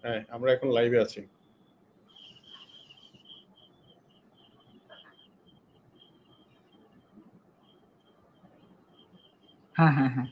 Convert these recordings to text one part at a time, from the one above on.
হ্যাঁ, আমরা এখন লাইভে আছি। হ্যাঁ হ্যাঁ হ্যাঁ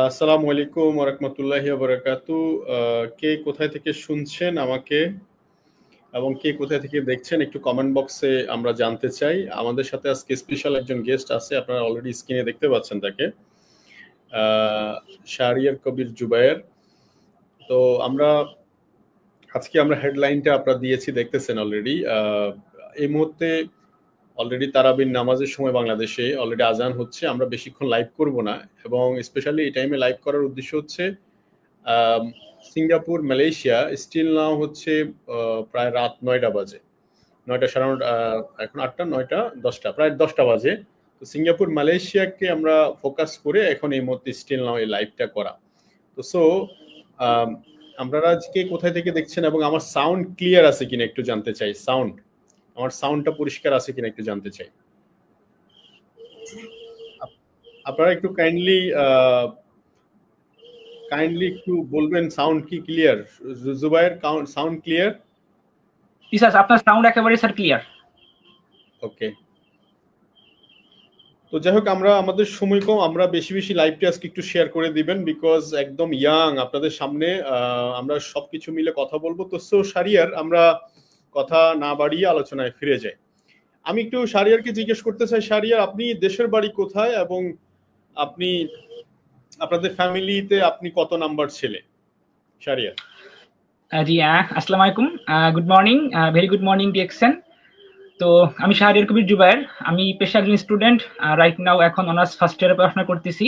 আসসালামু আলাইকুম ওয়া রাহমাতুল্লাহি ওয়া বারাকাতু। কে কোথায় থেকে শুনছেন আমাকে এবং কে কোথায় থেকে দেখছেন একটু কমেন্ট বক্সে আমরা জানতে চাই। আমাদের সাথে আজকে স্পেশাল একজন গেস্ট আছে, আপনারা অলরেডি স্ক্রিনে দেখতে পাচ্ছেন তাকে, শাহরিয়ার কবির জুবায়ের। তো আজকে আমরা হেডলাইনটা আপনারা দিয়েছি, দেখতেছেন অলরেডি। এই মুহূর্তে অলরেডি তারাবির নামাজের সময় বাংলাদেশে অলরেডি আজান হচ্ছে। আমরা বেশিক্ষণ লাইভ করব না, এবং স্পেশালি এই টাইমে লাইভ করার উদ্দেশ্য হচ্ছে সিঙ্গাপুর মালয়েশিয়া স্টিল নাও হচ্ছে প্রায় রাত 9টা বাজে, 9টা সাড়ে 9টা, এখন 8টা 9টা 10টা, প্রায় 10টা বাজে। তো সিঙ্গাপুর মালয়েশিয়াকে আমরা ফোকাস করে এখন এই মুহূর্তে স্টিল নাও এই লাইভটা করা। তো সো আপনারা আজকে কোথায় থেকে দেখছেন এবং আমার সাউন্ড ক্লিয়ার আছে কিনা একটু জানতে চাই। আমার সাউন্ডটা পরিষ্কার আছে কিনা একটু জানতে চাই। আপনারা একটু কাইন্ডলি একটু বলবেন সাউন্ড কি ক্লিয়ার? Zubair, sound clear? জি স্যার, আপনার সাউন্ড একেবারে স্যার ক্লিয়ার। ওকে। তো যাই হোক, আমাদের সময় কম, আমরা বেশি বেশি লাইভটা আজকে একটু শেয়ার করে দিবেন, বিকজ একদম ইয়াং আপনাদের সামনে আমরা সবকিছু মিলে কথা বলবো। তো সো শাহরিয়ার, আমরা কথা না বাড়িয়ে আলোচনায় ফিরে যাই। আমি একটু শাহরিয়ারকে জিজ্ঞেস করতে চাই, শাহরিয়ার আপনি দেশের বাড়ি কোথায় এবং আপনি আপনাদের ফ্যামিলিতে আপনি কত নাম্বার ছেলে? শাহরিয়ার। জি, আসসালামু আলাইকুম, good morning, very good morning DXN. তো আমি শাহরিয়ার কবির জুবায়ের, আমি পেশা একজন স্টুডেন্ট, রাইট নাও এখন অনার্স ফার্স্ট ইয়ারে পড়াশোনা করতেছি।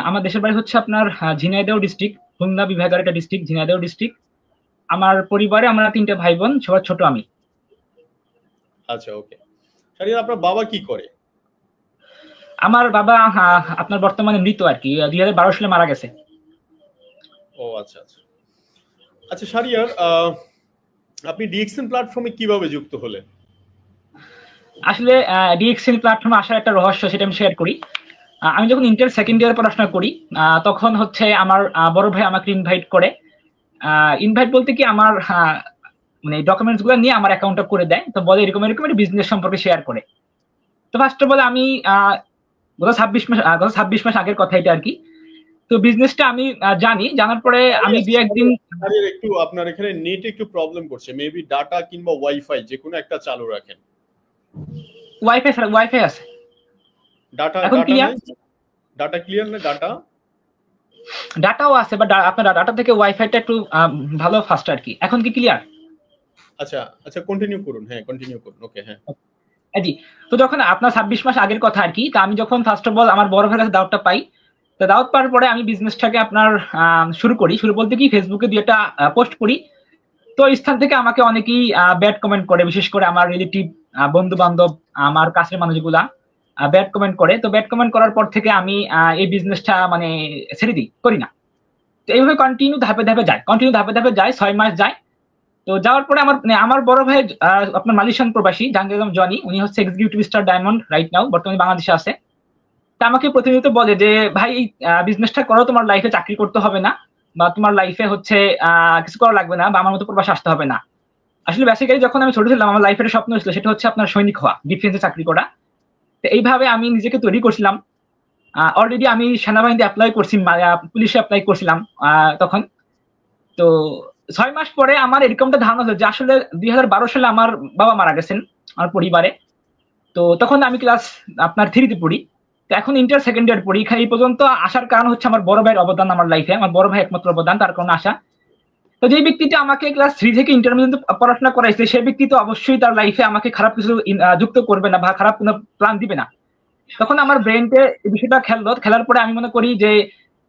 আমার দেশের বাড়ি হচ্ছে আপনার ঝিনাইদহ ডিস্ট্রিক্ট, খুলনা বিভাগের একটা ডিস্ট্রিক্ট, ঝিনাইদহ ডিস্ট্রিক্ট। আমার পরিবারে আমরা 3টে ভাই বোন, সবার ছোট আমি। আচ্ছা, ওকে। শাহরিয়ার, আপনার বাবা কি করে? আমার বাবা আপনার বর্তমানে মৃত আর কি, 2012 সালে মারা গেছে। ও আচ্ছা আচ্ছা আচ্ছা। শাহরিয়ার, আপনি ডিএক্সএন প্ল্যাটফর্মে কিভাবে যুক্ত হলেন? আসলে ডিএক্সএন প্ল্যাটফর্মে আসার একটা রহস্য, সেটা আমি শেয়ার করি। আমি যখন ইন্টার সেকেন্ড ইয়ার পড়াশোনা করি, তখন হচ্ছে আমার বড় ভাই আমাকে ইনভাইট করে। ইনভাইট বলতে কি, আমার মানে ডকুমেন্টস গুলো নিয়ে আমার অ্যাকাউন্টটা করে দেয়। তো বলে এরকম এরকম একটা বিজনেস সম্পর্কে শেয়ার করে। তো ফার্স্ট অফ অল আমি গত 26 মাস আগের কথা এটা আর কি। তো বিজনেসটা আমি জানি, জানার পরে আমি দুই একদিন একটু আপনার এখানে নেট একটু প্রবলেম করছে, মেবি ডাটা কিংবা ওয়াইফাই যে কোনো একটা চালু রাখেন। ওয়াইফাই স্যার, ওয়াইফাই আছে। ডাটা ডাটা ক্লিয়ার না? ডাটাও আছে, বাট আপনার ডাটা থেকে ওয়াইফাইটা একটু ভালো ফাস্ট আর কি। এখন কি ক্লিয়ার? আচ্ছা আচ্ছা, কন্টিনিউ করুন। হ্যাঁ, কন্টিনিউ করুন। ওকে, হ্যাঁ জি। তো যখন আপনার 26 মাস আগের কথা আর কি, তা আমি যখন ফার্স্ট অফ অল আমার বড় ভাইয়ের কাছে দাওয়াতটা পাই, তো দাওয়াত পাওয়ার পরে আমি বিজনেসটাকে আপনার শুরু বলতে কি ফেসবুকে দিয়ে একটা পোস্ট করি। তো এই স্থান থেকে আমাকে অনেকেই ব্যাড কমেন্ট করে, বিশেষ করে আমার রিলেটিভ, বন্ধু বান্ধব, আমার কাছের মানুষগুলা ব্যাড কমেন্ট করে। তো ব্যাড কমেন্ট করার পর থেকে আমি এই বিজনেসটা মানে ছেড়ে দিই, করি না। তো এইভাবে কন্টিনিউ ধাপে ধাপে যায় 6 মাস যায়। তো যাওয়ার পরে আমার বড় ভাই আপনার মালয়েশিয়ান প্রবাসী জাহাঙ্গীর জনি, উনি হচ্ছে executive star diamond right now, বর্তমানে বাংলাদেশে আছে। তা আমাকে প্রতিনিয়ত বলে যে ভাই এই বিজনেসটা করো, তোমার লাইফে চাকরি করতে হবে না, বা তোমার লাইফে হচ্ছে কিছু করা লাগবে না, বা আমার মতো প্রবাস আসতে হবে না। আসলে বেসিক্যালি যখন আমি ছোট ছিলাম আমার লাইফের স্বপ্ন ছিল সেটা হচ্ছে আপনার সৈনিক হওয়া, ডিফেন্সে চাকরি করা। তো এইভাবে আমি নিজেকে তৈরি করছিলাম। অলরেডি আমি সেনাবাহিনীতে অ্যাপ্লাই করছি, পুলিশে অ্যাপ্লাই করছিলাম তখন। তো 6 মাস পরে আমার এরকমটা ধারণা হলো যে আসলে 2012 সালে আমার বাবা মারা গেছেন আমার পরিবারে। তো তখন আমি ক্লাস আপনার 3-তে পড়ি। তো এখন ইন্টার সেকেন্ড ইয়ার পড়ি। এই পর্যন্ত আসার কারণ হচ্ছে আমার বড় ভাইয়ের অবদান আমার লাইফে, আমার বড় ভাই একমাত্র অবদান, তার কারণে আসা। তো যে ব্যক্তিটা আমাকে ক্লাস 3 থেকে ইন্টার পর্যন্ত পড়াশোনা করাইছে সেই ব্যক্তি তো অবশ্যই তার লাইফে আমাকে খারাপ কিছু যুক্ত করবে না বা খারাপ কোনো প্ল্যান দিবে না। তখন আমার ব্রেনকে এই বিষয়টা খেলার পরে আমি মনে করি যে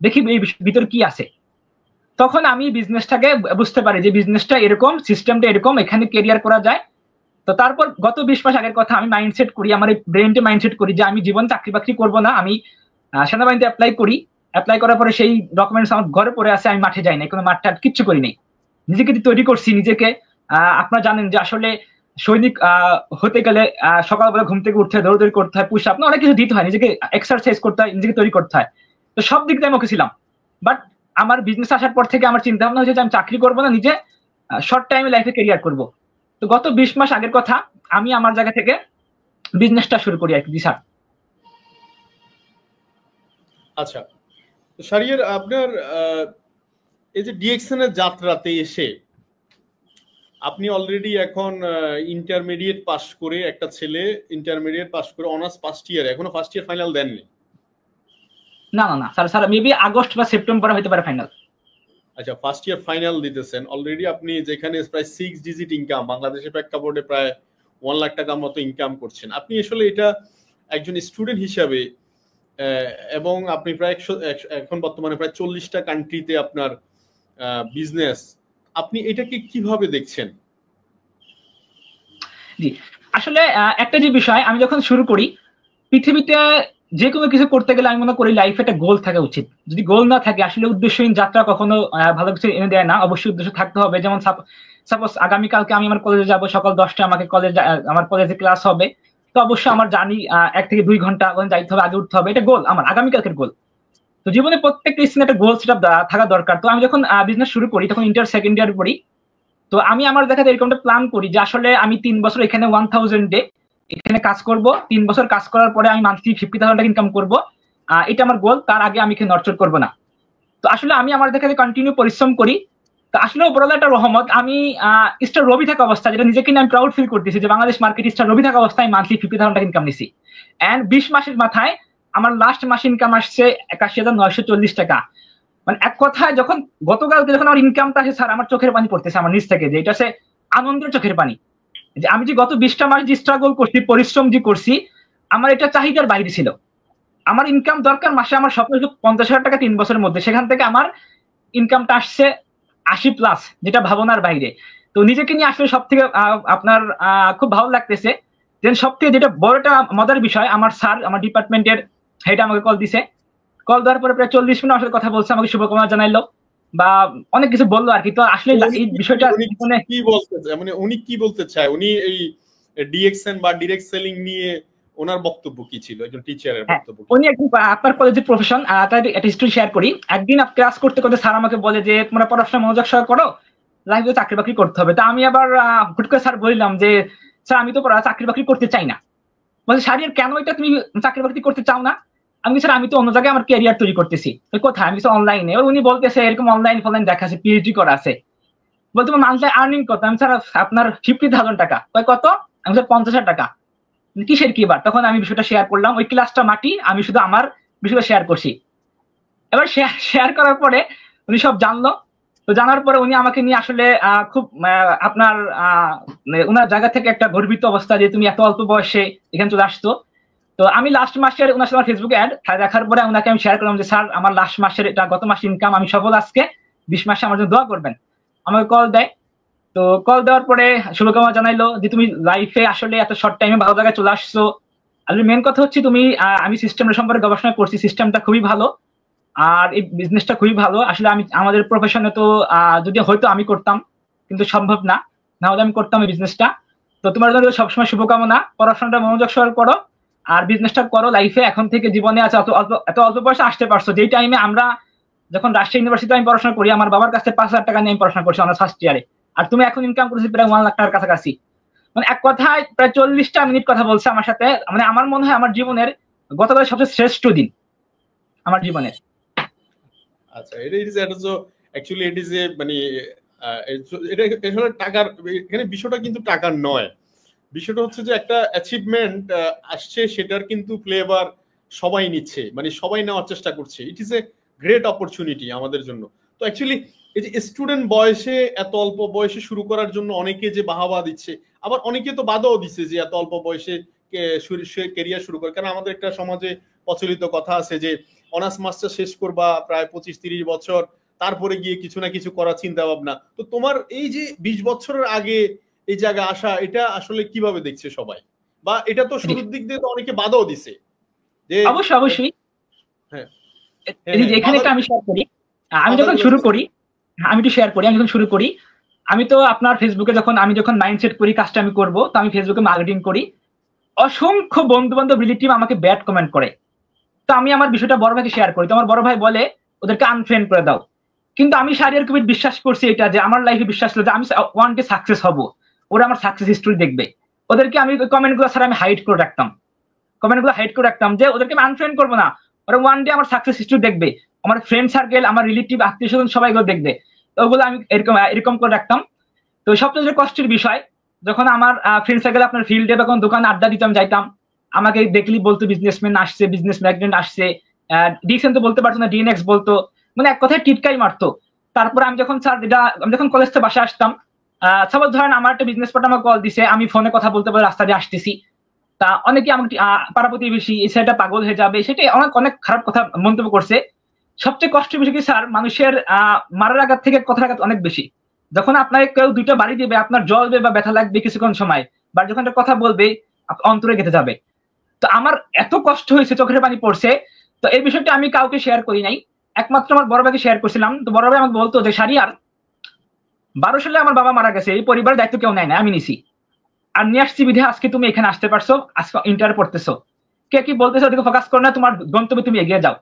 দেখি এই ভিতর কি আছে। তখন আমি বিজনেসটাকে বুঝতে পারি যে বিজনেসটা এরকম, সিস্টেমটা এরকম, এখানে কেরিয়ার করা যায়। তো তারপর গত 20 মাস আগের কথা আমি মাইন্ডসেট করি, আমার ব্রেনটে মাইন্ডসেট করি যে আমি জীবন চাকরি বাকরি করবো না, আমি সেনাবাহিনীতে অ্যাপ্লাই করি। অ্যাপ্লাই করার পরে সেই ডকুমেন্টস আমার ঘরে পড়ে আছে, আমি মাঠে যাই নাই, কোনো মাঠ কিচ্ছু করি নাই, নিজেকে তৈরি করছি নিজেকে। আপনারা জানেন যে আসলে সৈনিক হতে গেলে সকালবেলা ঘুম থেকে উঠতে হয়, দৌড়দৌড়ি করতে হয়, পুশ আপ অনেক কিছু দিতে হয়, নিজেকে এক্সারসাইজ করতে হয়, নিজেকে তৈরি করতে হয়। তো সব দিক দিয়ে আমি ওকে ছিলাম। বাট আমার বিজনেস আসার পর থেকে আমার চিন্তা ভাবনা হয়েছে যে আমি চাকরি করবো না, নিজে শর্ট টাইমে লাইফে ক্যারিয়ার করবো। তো গত 20 মাস আগের কথা আমি আমার জায়গা থেকে বিজনেসটা শুরু করি আর কি। স্যার আচ্ছা শাহরিয়ার, আপনার এই যে ডিএক্সএন এর যাত্রাতে এসে আপনি অলরেডি এখন ইন্টারমিডিয়েট পাস করে, একটা ছেলে ইন্টারমিডিয়েট পাস করে অনার্স ফার্স্ট ইয়ার, এখনো ফার্স্ট ইয়ার ফাইনাল দেননি? না না না স্যার, মেবি আগস্ট বা সেপ্টেম্বর হতে পারে ফাইনাল। আচ্ছা, ফার্স্ট ইয়ার ফাইনাল দিতেছেন অলরেডি আপনি, যেখানে প্রায় 6 ডিজিট ইনকাম, বাংলাদেশের প্রেক্ষাপটে প্রায় 1 লাখ টাকার মতো ইনকাম করছেন আপনি। আসলে এটা একজন স্টুডেন্ট হিসাবে, এবং আপনি প্রায় এখন বর্তমানে প্রায় 40টা কান্ট্রিতে আপনার বিজনেস, আপনি এটাকে কিভাবে দেখছেন? জি, আসলে একটা যে বিষয়, আমি যখন শুরু করি পৃথিবীতে যে কোনো কিছু করতে গেলে আমি মনে করি লাইফে একটা গোল থাকা উচিত। যদি গোল না থাকে আসলে উদ্দেশ্যহীন যাত্রা কখনো ভালো কিছু এনে দেয় না। অবশ্যই উদ্দেশ্য থাকতে হবে। যেমন সাপোজ আগামীকালকে আমি আমার কলেজে যাব, সকাল 10টায় আমাকে আমার কলেজে ক্লাস হবে। তো অবশ্যই আমার জার্নি 1 থেকে 2 ঘন্টা যাইতে হবে, আগে উঠতে হবে, এটা গোল আমার আগামীকালকের গোল। তো জীবনে প্রত্যেকটা স্থানে একটা গোল সেট থাকা দরকার। তো আমি যখন বিজনেস শুরু করি তখন ইন্টার সেকেন্ড ইয়ার পড়ি। তো আমি আমার দেখাতে এরকমটা প্ল্যান করি যে আসলে আমি 3 বছর এখানে 1000 ডে এখানে কাজ করব, 3 বছর কাজ করার পরে আমি মান্থলি 50,000 টাকা ইনকাম করব। এটা আমার গোল, তার আগে আমি এখানে নড়চড় করবো না। তো আসলে আমি আমার দেখাতে কন্টিনিউ পরিশ্রম করি। তো আসলে ওপরওয়ালা একটা রহমত, আমি স্টার রবি থাকা অবস্থা, যেটা নিজেকে আমি প্রাউড ফিল করতেছি যে বাংলাদেশ মার্কেট স্টার রবি থাকা অবস্থায় মান্থলি 50,000 টাকা ইনকাম নিছি। এন্ড 20 মাসের মাথায় আমার লাস্ট মাসে ইনকাম আসছে 81,940 টাকা। মানে এক কথায় যখন গতকালকে যখন আমার ইনকামটা আসে স্যার, আমার চোখের পানি পড়তেছে আমার নিজ থেকে, যে এটা সে আনন্দের চোখের পানি। যে আমি যে গত 20টা মাস যে স্ট্রাগল করছি, পরিশ্রম যে করছি, আমার এটা চাহিদার বাইরে ছিল। আমার ইনকাম দরকার মাসে, আমার স্বপ্ন ছিল 50,000 টাকা 3 বছরের মধ্যে, সেখান থেকে আমার ইনকামটা আসছে 80+, যেটা ভাবনার বাইরে। তো নিজেকে নিয়ে আসলে সব থেকে আপনার খুব ভালো লাগতেছে। দেন সব থেকে যেটা বড়টা মজার বিষয়, আমার স্যার, আমার ডিপার্টমেন্টের হেড আমাকে কল দিছে। কল দেওয়ার পরে প্রায় 40 মিনিট আসলে কথা বলছে, আমাকে শুভকামনা জানাইলো বা অনেক কিছু বললো আর কি। তো আসলে এই বিষয়টা কি বলতে চায়, মানে উনি কি বলতে চায়, উনি এই ডিএক্সএন বা ডিরেক্ট সেলিং নিয়ে ওনার বক্তব্য কি ছিল, একজন টিচারের বক্তব্য? উনি একদিন আপনার কলেজের প্রফেশন, তার একটা হিস্ট্রি শেয়ার করি। একদিন ক্লাস করতে করতে স্যার আমাকে বলে যে তোমরা পড়াশোনা মনোযোগ সহ করো, লাইফে চাকরি বাকরি করতে হবে। তা আমি আবার হুট করে স্যার বললাম যে স্যার আমি তো চাকরি বাকরি করতে চাই না। বলছে শাহরিয়ার কেন এটা তুমি চাকরি বাকরি করতে চাও না? আমি স্যার আমি তো অন্য জায়গায় আমার ক্যারিয়ার তৈরি করতেছি। কোথায়? আমি অনলাইনে। উনি বলতেছে এরকম অনলাইন ফনলাইন দেখা আছে, পিএইচডি করা আছে। বলতে মান্থলি আর্নিং কত? আমি স্যার আপনার 50,000 টাকা। কত? আমি স্যার 50,000 টাকা। কিসের কি বার? তখন আমি বিষয়টা শেয়ার করলাম। ওই ক্লাসটা মাটি, আমি শুধু আমার বিষয়টা শেয়ার করছি। এবার শেয়ার করার পরে উনি সব জানলো। তো জানার পরে উনি আমাকে নিয়ে আসলে খুব আপনার ওনার জায়গা থেকে একটা গর্বিত অবস্থা যে তুমি এত অল্প বয়সে এখানে চলে আসতো। তো আমি লাস্ট মাসের ওনার সাথে ফেসবুকে অ্যাড দেখার পরে ওনাকে আমি শেয়ার করলাম যে স্যার আমার লাস্ট মাসের এটা গত মাসের ইনকাম, আমি সফল আজকে, 20 মাসে আমার জন্য দোয়া করবেন। আমাকে কল দেয়। তো কল দেওয়ার পরে শুভকামনা জানাইলো যে তুমি লাইফে আসলে এত শর্ট টাইমে ভালো জায়গায় চলে আসছো। আর মেন কথা হচ্ছে তুমি, আমি সিস্টেমের সম্পর্কে গবেষণা করছি, সিস্টেমটা খুবই ভালো আর এই বিজনেসটা খুবই ভালো। আসলে আমি আমাদের প্রফেশনে তো যদি হয়তো আমি করতাম, কিন্তু সম্ভব না, না হলে আমি করতাম এই বিজনেসটা। তো তোমার জন্য সবসময় শুভকামনা, পড়াশোনাটা মনোযোগ সহকারে করো আর বিজনেসটা করো লাইফে। এখন থেকে জীবনে আছে এত অল্প বয়সে আসতে পারছো, যেই টাইমে আমরা যখন রাজশাহী ইউনিভার্সিটিতে আমি পড়াশোনা করি, আমার বাবার কাছে 5,000 টাকা নিয়ে আমি পড়াশোনা করছি অনার্স ফার্স্ট ইয়ারে, আর তুমি এখন ইনকাম করছি প্রায় 1 লাখ টাকার কাছাকাছি। মানে এক কথায় প্রায় 40টা মিনিট কথা বলছে আমার সাথে। মানে আমার মনে হয় আমার জীবনের গতকাল সবচেয়ে শ্রেষ্ঠ দিন আমার জীবনের। আচ্ছা, এটা is actually it is a মানে এটা আসলে টাকার, এখানে বিষয়টা কিন্তু টাকার নয়, বিষয়টা হচ্ছে যে একটা অ্যাচিভমেন্ট আসছে, সেটার কিন্তু ফ্লেভার সবাই নিচ্ছে, মানে সবাই নেওয়ার চেষ্টা করছে। It is a great opportunity আমাদের জন্য। তো অ্যাকচুয়ালি এই যে স্টুডেন্ট বয়সে, এত অল্প বয়সে শুরু করার জন্য অনেকে যে বাহাবা দিচ্ছে, আবার অনেকে তো বাধাও দিচ্ছে যে এত অল্প বয়সে কেরিয়ার শুরু করে। কারণ আমাদের একটা সমাজে প্রচলিত কথা আছে যে অনার্স মাস্টার শেষ করবা প্রায় 25-30 বছর, তারপরে গিয়ে কিছু না কিছু করার চিন্তা ভাবনা। তো তোমার এই যে 20 বছরের আগে এই জায়গায় আসা, এটা আসলে কিভাবে দেখছে সবাই? বা এটা তো শুরুর দিক দিয়ে তো অনেকে বাধাও দিছে যে অবশ্যই অবশ্যই। হ্যাঁ এখানে একটা আমি শেয়ার করি, আমি যখন শুরু করি, আমি একটু শেয়ার করি, আমি যখন শুরু করি, আমি তো আপনার ফেসবুকে আমি যখন মাইন্ডসেট করি কাজটা আমি করব, তো আমি ফেসবুকে মার্কেটিং করি, অসংখ্য বন্ধু বান্ধব রিলেটিভ আমাকে ব্যাড কমেন্ট করে। তো আমি আমার বিষয়টা বড় ভাইকে শেয়ার করি, তো আমার বড় ভাই বলে ওদেরকে আনফ্রেন্ড করে দাও। কিন্তু আমি শাহরিয়ার কবির বিশ্বাস করছি এটা, যে আমার লাইফে বিশ্বাস ছিল যে আমি ওয়ান ডে সাকসেস হব, ওরা আমার সাকসেস হিস্ট্রি দেখবে। ওদেরকে আমি কমেন্ট গুলো ছাড়া আমি হাইড করে রাখতাম, কমেন্ট গুলো হাইড করে রাখতাম, যে ওদেরকে আমি আনফ্রেন্ড করবো না, ওরা ওয়ান ডে আমার সাকসেস হিস্ট্রি দেখবে, আমার ফ্রেন্ড সার্কেল, আমার রিলেটিভ, আত্মীয় স্বজন সবাই গুলো দেখবে। তো ওগুলো আমি এরকম এরকম করে রাখতাম। তো সবচেয়ে কষ্টের বিষয়, যখন আমার ফ্রেন্ড সার্কেল আপনার ফিল্ডে বা কোনো দোকানে আড্ডা দিতাম যাইতাম, আমাকে দেখলি বলতো বিজনেসম্যান আসছে, বিজনেস ম্যাগনেট আসছে, ডিএক্সএন তো বলতে পারতো না, ডিএনএক্স বলতো, মানে এক কথায় টিটকাই মারতো। তারপরে আমি যখন কলেজ থেকে বাসা আসতাম, সাপোজ ধরেন আমার একটা বিজনেস পার্টনার আমাকে কল দিছে, আমি ফোনে কথা বলতে বলে রাস্তা দিয়ে আসতেছি, তা অনেকে আমাকে পাড়া প্রতিবেশী এই ছেলেটা পাগল হয়ে যাবে, সেটাই অনেক অনেক খারাপ কথা মন্তব্য করছে। সবচেয়ে কষ্টের বিষয় কি স্যার, মানুষের মারার আঘাত থেকে কথার আঘাত অনেক বেশি। যখন আপনাকে কেউ 2টা বাড়ি দিবে, আপনার জ্বলবে বা ব্যথা লাগবে কিছুক্ষণ সময়, বা যখন একটা কথা বলবে অন্তরে গেঁথে যাবে। তো আমার এত কষ্ট হয়েছে, চোখের পানি পড়ছে। তো এই বিষয়টা আমি কাউকে শেয়ার করি নাই, একমাত্র আমার বড় ভাইকে শেয়ার করছিলাম। তো বড় ভাই আমাকে বলতো যে শাহরিয়ার, 12 সালে আমার বাবা মারা গেছে, এই পরিবারের দায়িত্ব কেউ নেয় না, আমি নিছি, আর নিয়ে আসছি বিধে আজকে তুমি এখানে আসতে পারছো, আজকে ইন্টার পড়তেছো, কে কি বলতেছো ওদিকে ফোকাস করো না, তোমার গন্তব্যে তুমি এগিয়ে যাও।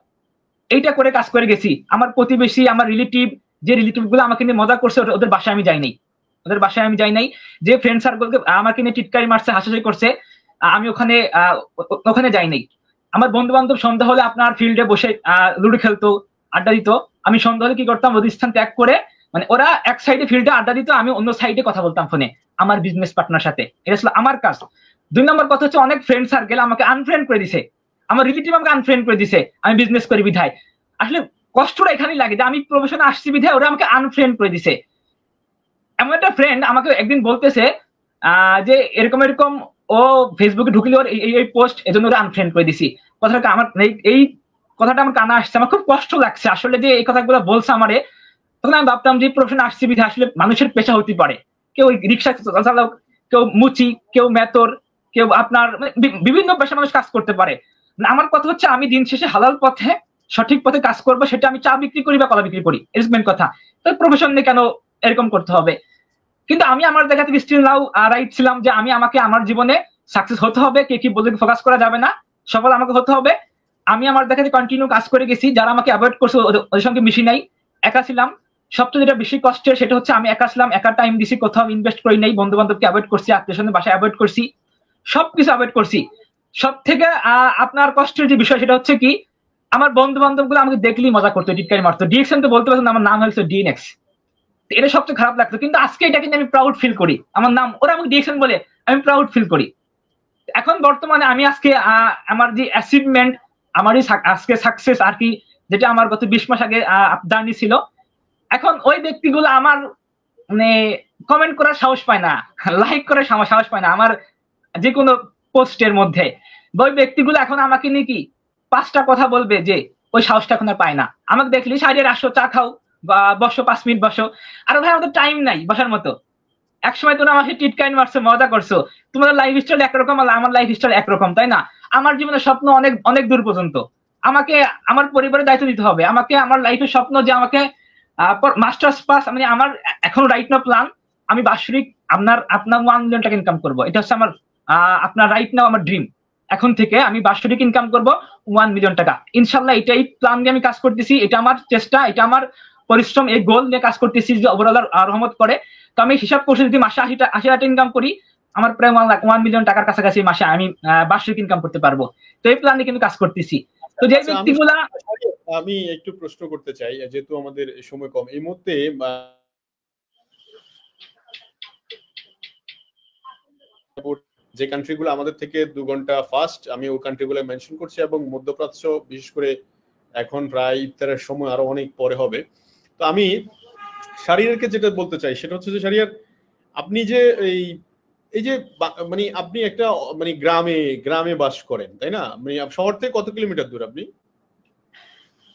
এইটা করে কাজ করে গেছি। আমার প্রতিবেশী, আমার রিলেটিভ, যে রিলেটিভ গুলো আমাকে নিয়ে মজা করছে, ওদের বাসায় আমি যাই নাই, ওদের বাসায় আমি যাই নাই। যে ফ্রেন্ড সার্কেলকে আমাকে নিয়ে টিটকারি মারছে, হাসাহাসি করছে, আমি ওখানে যাই নাই। আমার বন্ধু বান্ধব সন্ধ্যা হলে আপনার ফিল্ডে বসে লুডো খেলতো, আড্ডা দিত। আমি সন্ধ্যা হলে কি করতাম, ওদের স্থান ত্যাগ করে, মানে ওরা এক সাইডে ফিল্ডে আড্ডা দিত, আমি অন্য সাইডে কথা বলতাম ফোনে আমার বিজনেস পার্টনার সাথে। এটা ছিল আমার কাজ। 2 নম্বর কথা হচ্ছে, অনেক ফ্রেন্ড সার্কেল আমাকে আনফ্রেন্ড করে দিছে, আমার রিলেটিভ আমাকে আনফ্রেন্ড করে দিছে, আমি বিজনেস করি বিধায়। আসলে কষ্টটা এখানেই লাগে যে আমি প্রফেশনে আসছি বিধায় ওরা আমাকে আনফ্রেন্ড করে দিছে। এমন একটা ফ্রেন্ড আমাকে একদিন বলতেছে যে এরকম এরকম ও ফেসবুকে ঢুকলে ওর এই পোস্ট, এজন্য ওরা আনফ্রেন্ড করে দিছি। কথাটা আমার এই কথাটা আমার কানে আসছে, আমার খুব কষ্ট লাগছে আসলে যে এই কথাগুলো বলছে আমারে। তখন আমি ভাবতাম যে প্রফেশনে আসছি বিধায় আসলে মানুষের পেশা হতে পারে, কেউ রিক্সা চালক, কেউ মুচি, কেউ মেতর, কেউ আপনার বিভিন্ন পেশা মানুষ কাজ করতে পারে। আমার কথা হচ্ছে আমি দিন শেষে হালাল পথে, সঠিক পথে কাজ করবো, সেটা আমি চা বিক্রি করি বা কলা বিক্রি করি, এর মেন কথা। তো প্রফেশন নিয়ে কেন এরকম করতে হবে? কিন্তু আমি আমার জায়গা থেকে স্টিল নাও রাইট ছিলাম যে আমি আমাকে আমার জীবনে সাকসেস হতে হবে, কে কি বলতে ফোকাস করা যাবে না, সফল আমাকে হতে হবে। আমি আমার দেখা থেকে কন্টিনিউ কাজ করে গেছি, যারা আমাকে অ্যাভয়েড করছে ওদের সঙ্গে মিশি নাই, একা ছিলাম। সবচেয়ে যেটা বেশি কষ্টের সেটা হচ্ছে আমি একা ছিলাম, একা টাইম দিছি, কোথাও ইনভেস্ট করি নাই, বন্ধু বান্ধবকে অ্যাভয়েড করছি, আত্মীয় স্বজন বাসায় অ্যাভয়েড করছি, সবকিছু অ্যাভয়েড করছি। সব থেকে আপনার কষ্টের যে বিষয় সেটা হচ্ছে কি, আমার বন্ধু বান্ধব গুলো আমাকে দেখলেই মজা করতো, টিটকারি মারতো। ডিএক্সএন তো বলতে পারতো না, আমার নাম হয়েছে ডিএনএক্স, এটা সবচেয়ে খারাপ লাগতো। কিন্তু আজকে এটা কিন্তু আমি প্রাউড ফিল করি, আমার নাম ওরা আমাকে ডিএক্সএন বলে, আমি প্রাউড ফিল করি। এখন বর্তমানে আমি আজকে আমার যে অ্যাচিভমেন্ট, আমার আজকে সাকসেস আর কি, যেটা আমার গত 20 মাস আগে জার্নি ছিল, এখন ওই ব্যক্তিগুলো আমার মানে কমেন্ট করার সাহস পায় না, লাইক করার সাহস পায় না আমার যে কোনো পোস্টের মধ্যে। ওই ব্যক্তিগুলো এখন আমাকে নিয়ে কি 5টা কথা বলবে, যে ওই সাহসটা এখন আর পায় না। আমাকে দেখলি সাইডে আসো, চা খাও বা বসো, 5 মিনিট বসো। আর ভাই আমাদের টাইম নাই বসার মতো। একসময় তোমরা আমাকে টিটকাইন মারছো, মজা করছো, তোমাদের লাইফ স্টাইল একরকম, আমার লাইফ স্টাইল একরকম, তাই না? আমার জীবনের স্বপ্ন অনেক অনেক দূর পর্যন্ত। আমাকে আমার পরিবারের দায়িত্ব দিতে হবে, আমাকে আমার লাইফের স্বপ্ন যে আমাকে মাস্টার্স পাস, মানে আমার এখন রাইট নাও প্ল্যান আমি বাৎসরিক আপনার 1 মিলিয়ন টাকা ইনকাম করব, এটা হচ্ছে আমার আপনার রাইট নাও আমার ড্রিম। এখন থেকে আমি বাৎসরিক ইনকাম করব 1 মিলিয়ন টাকা ইনশাল্লাহ। এটাই প্ল্যান নিয়ে আমি কাজ করতেছি, এটা আমার চেষ্টা, এটা আমার পরিশ্রম, এই গোল নিয়ে কাজ করতেছি যে ওভারঅল রহমত করে। তো আমি হিসাব করছি যদি মাসে 80 টাকা ইনকাম করি, আমার প্রায় 1 মিলিয়ন টাকার কাছাকাছি মাসে আমি বার্ষিক ইনকাম করতে পারবো। তো এই প্ল্যান নিয়ে কিন্তু কাজ করতেছি। তো যে ব্যক্তিগুলা, আমি একটু প্রশ্ন করতে চাই, যেহেতু আমাদের সময় কম এই মুহূর্তে, যে কান্ট্রিগুলো আমাদের থেকে 2 ঘন্টা ফাস্ট, আমি ওই কান্ট্রিগুলো মেনশন করছি, এবং মধ্যপ্রাচ্য বিশেষ করে এখন প্রায় ইফতারের সময় আরো অনেক পরে হবে। তো আমি শারিয়ারকে যেটা বলতে চাই সেটা হচ্ছে যে শারিয়ার, আপনি যে এই যে মানে আপনি একটা মানে গ্রামে বাস করেন, তাই না? মানে শহর থেকে কত কিলোমিটার দূর আপনি?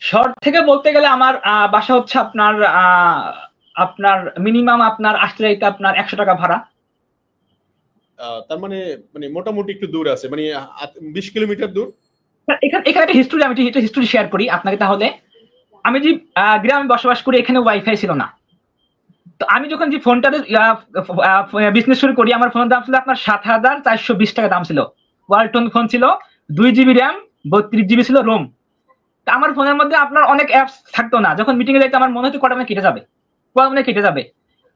শহর থেকে বলতে গেলে আমার বাসা হচ্ছে আপনার মিনিমাম আপনার আসতে যাইতে আপনার 100 টাকা ভাড়া। তার মানে মোটামুটি একটু দূর আছে, মানে 20 কিলোমিটার দূর। এখানে একটা হিস্ট্রি, আমি একটা হিস্ট্রি শেয়ার করি আপনাকে। তাহলে আমি যে গ্রামে বসবাস করি, এখানে ওয়াইফাই ছিল না। তো আমি যখন যে ফোনটাতে বিজনেস শুরু করি, আমার ফোনের দাম ছিল আপনার 7,420 টাকা দাম ছিল। ওয়ালটন ফোন ছিল, 2 জিবি র্যাম, 32 জিবি ছিল রোম। তা আমার ফোনের মধ্যে আপনার অনেক অ্যাপস থাকতো না। যখন মিটিং এ যাইতে আমার মনে হতো কটা মানে কেটে যাবে, মানে কেটে যাবে।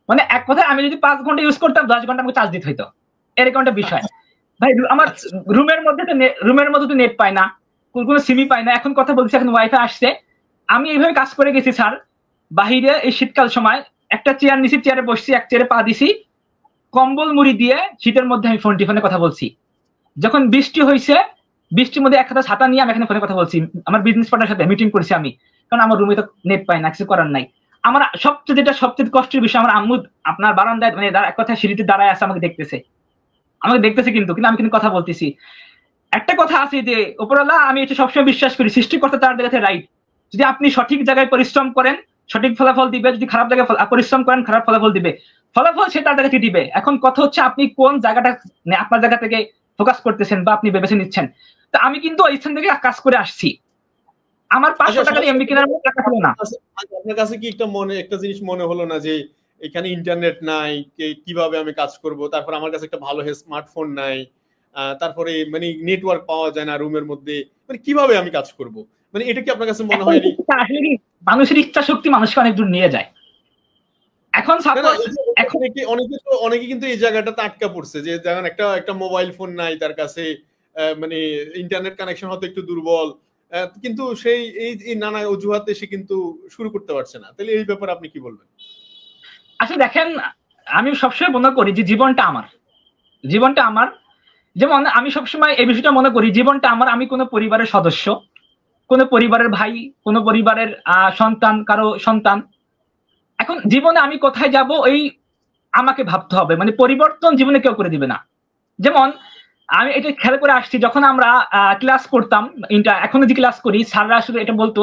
মানে এক কথায় আমি যদি 5 ঘন্টা ইউজ করতাম, 10 ঘন্টা আমাকে চার্জ দিতে হইতো, এরকম একটা বিষয়। ভাই আমার রুমের মধ্যে তো নেট পায় না, কোনো সিমই পায় না। এখন কথা বলছি, এখন ওয়াইফাই আসছে। আমি এইভাবে কাজ করে গেছি স্যার। বাহিরে এই শীতকাল সময় একটা চেয়ার নিছি, চেয়ারে বসছি, এক চেয়ারে পা দিছি, কম্বল মুড়ি দিয়ে শীতের মধ্যে আমি ফোনে কথা বলছি। যখন বৃষ্টি হয়েছে, বৃষ্টির মধ্যে এক হাতে ছাতা নিয়ে আমি এখানে ফোনে কথা বলছি। আমার বিজনেস পার্টনার সাথে মিটিং করেছি আমি, কারণ আমার রুমে তো নেট পাই না, কিছু করার নাই। আমার সবচেয়ে কষ্টের বিষয়, আমার আম্মু আপনার বারান্দায় মানে এক কথা সিঁড়িতে দাঁড়ায় আছে, আমাকে দেখতেছে কিন্তু আমি কিন্তু কথা বলতেছি। একটা কথা আছে যে উপরওয়ালা, আমি এটা সবসময় বিশ্বাস করি, সৃষ্টিকর্তা তার জায়গাতে রাইট। যদি আপনি সঠিক জায়গায় পরিশ্রম করেন, সঠিক ফলাফল দিবে। যদি খারাপ জায়গায় পরিশ্রম করেন, খারাপ ফলাফল দিবে। ফলাফল সে তার জায়গাতে দিবে। এখন কথা হচ্ছে আপনি কোন জায়গাটা আপনার জায়গা থেকে ফোকাস করতেছেন বা আপনি বেছে নিচ্ছেন। তো আমি কিন্তু ওই স্থান থেকে কাজ করে আসছি। আমার 500 টাকা দিয়ে এমবি কেনার মতো টাকা ছিল না। আপনার কাছে কি একটা জিনিস মনে হলো না যে এখানে ইন্টারনেট নাই, কিভাবে আমি কাজ করব? তারপর আমার কাছে একটা ভালো স্মার্টফোন নাই, তারপরে মানে নেটওয়ার্ক পাওয়া যায় না রুমের মধ্যে, মানে কিভাবে আমি কাজ করব? মানে এটা কি আপনার কাছে মনে হয়নি? আসলে কি মানুষের ইচ্ছা শক্তি মানুষকে অনেক দূর নিয়ে যায়। এখন অনেকে কিন্তু এই জায়গাটাতে আটকা পড়ছে, যে যেমন একটা মোবাইল ফোন নাই তার কাছে, মানে ইন্টারনেট কানেকশন হয়তো একটু দুর্বল, কিন্তু সেই এই নানা অজুহাতে সে কিন্তু শুরু করতে পারছে না। তাহলে এই ব্যাপারে আপনি কি বলবেন? আচ্ছা দেখেন, আমি সবসময় মনে করি যে জীবনটা আমার। যেমন আমি সবসময় এই বিষয়টা মনে করি, জীবনটা আমার। আমি কোনো পরিবারের সদস্য, কোনো পরিবারের ভাই, কোনো পরিবারের সন্তান, কারো সন্তান। এখন জীবনে আমি কোথায় যাব, এই আমাকে ভাবতে হবে। মানে পরিবর্তন জীবনে কেউ করে দিবে না। যেমন আমি এটা খেয়াল করে আসছি, যখন আমরা ক্লাস করতাম, এখনো যে ক্লাস করি, স্যাররা শুধু এটা বলতো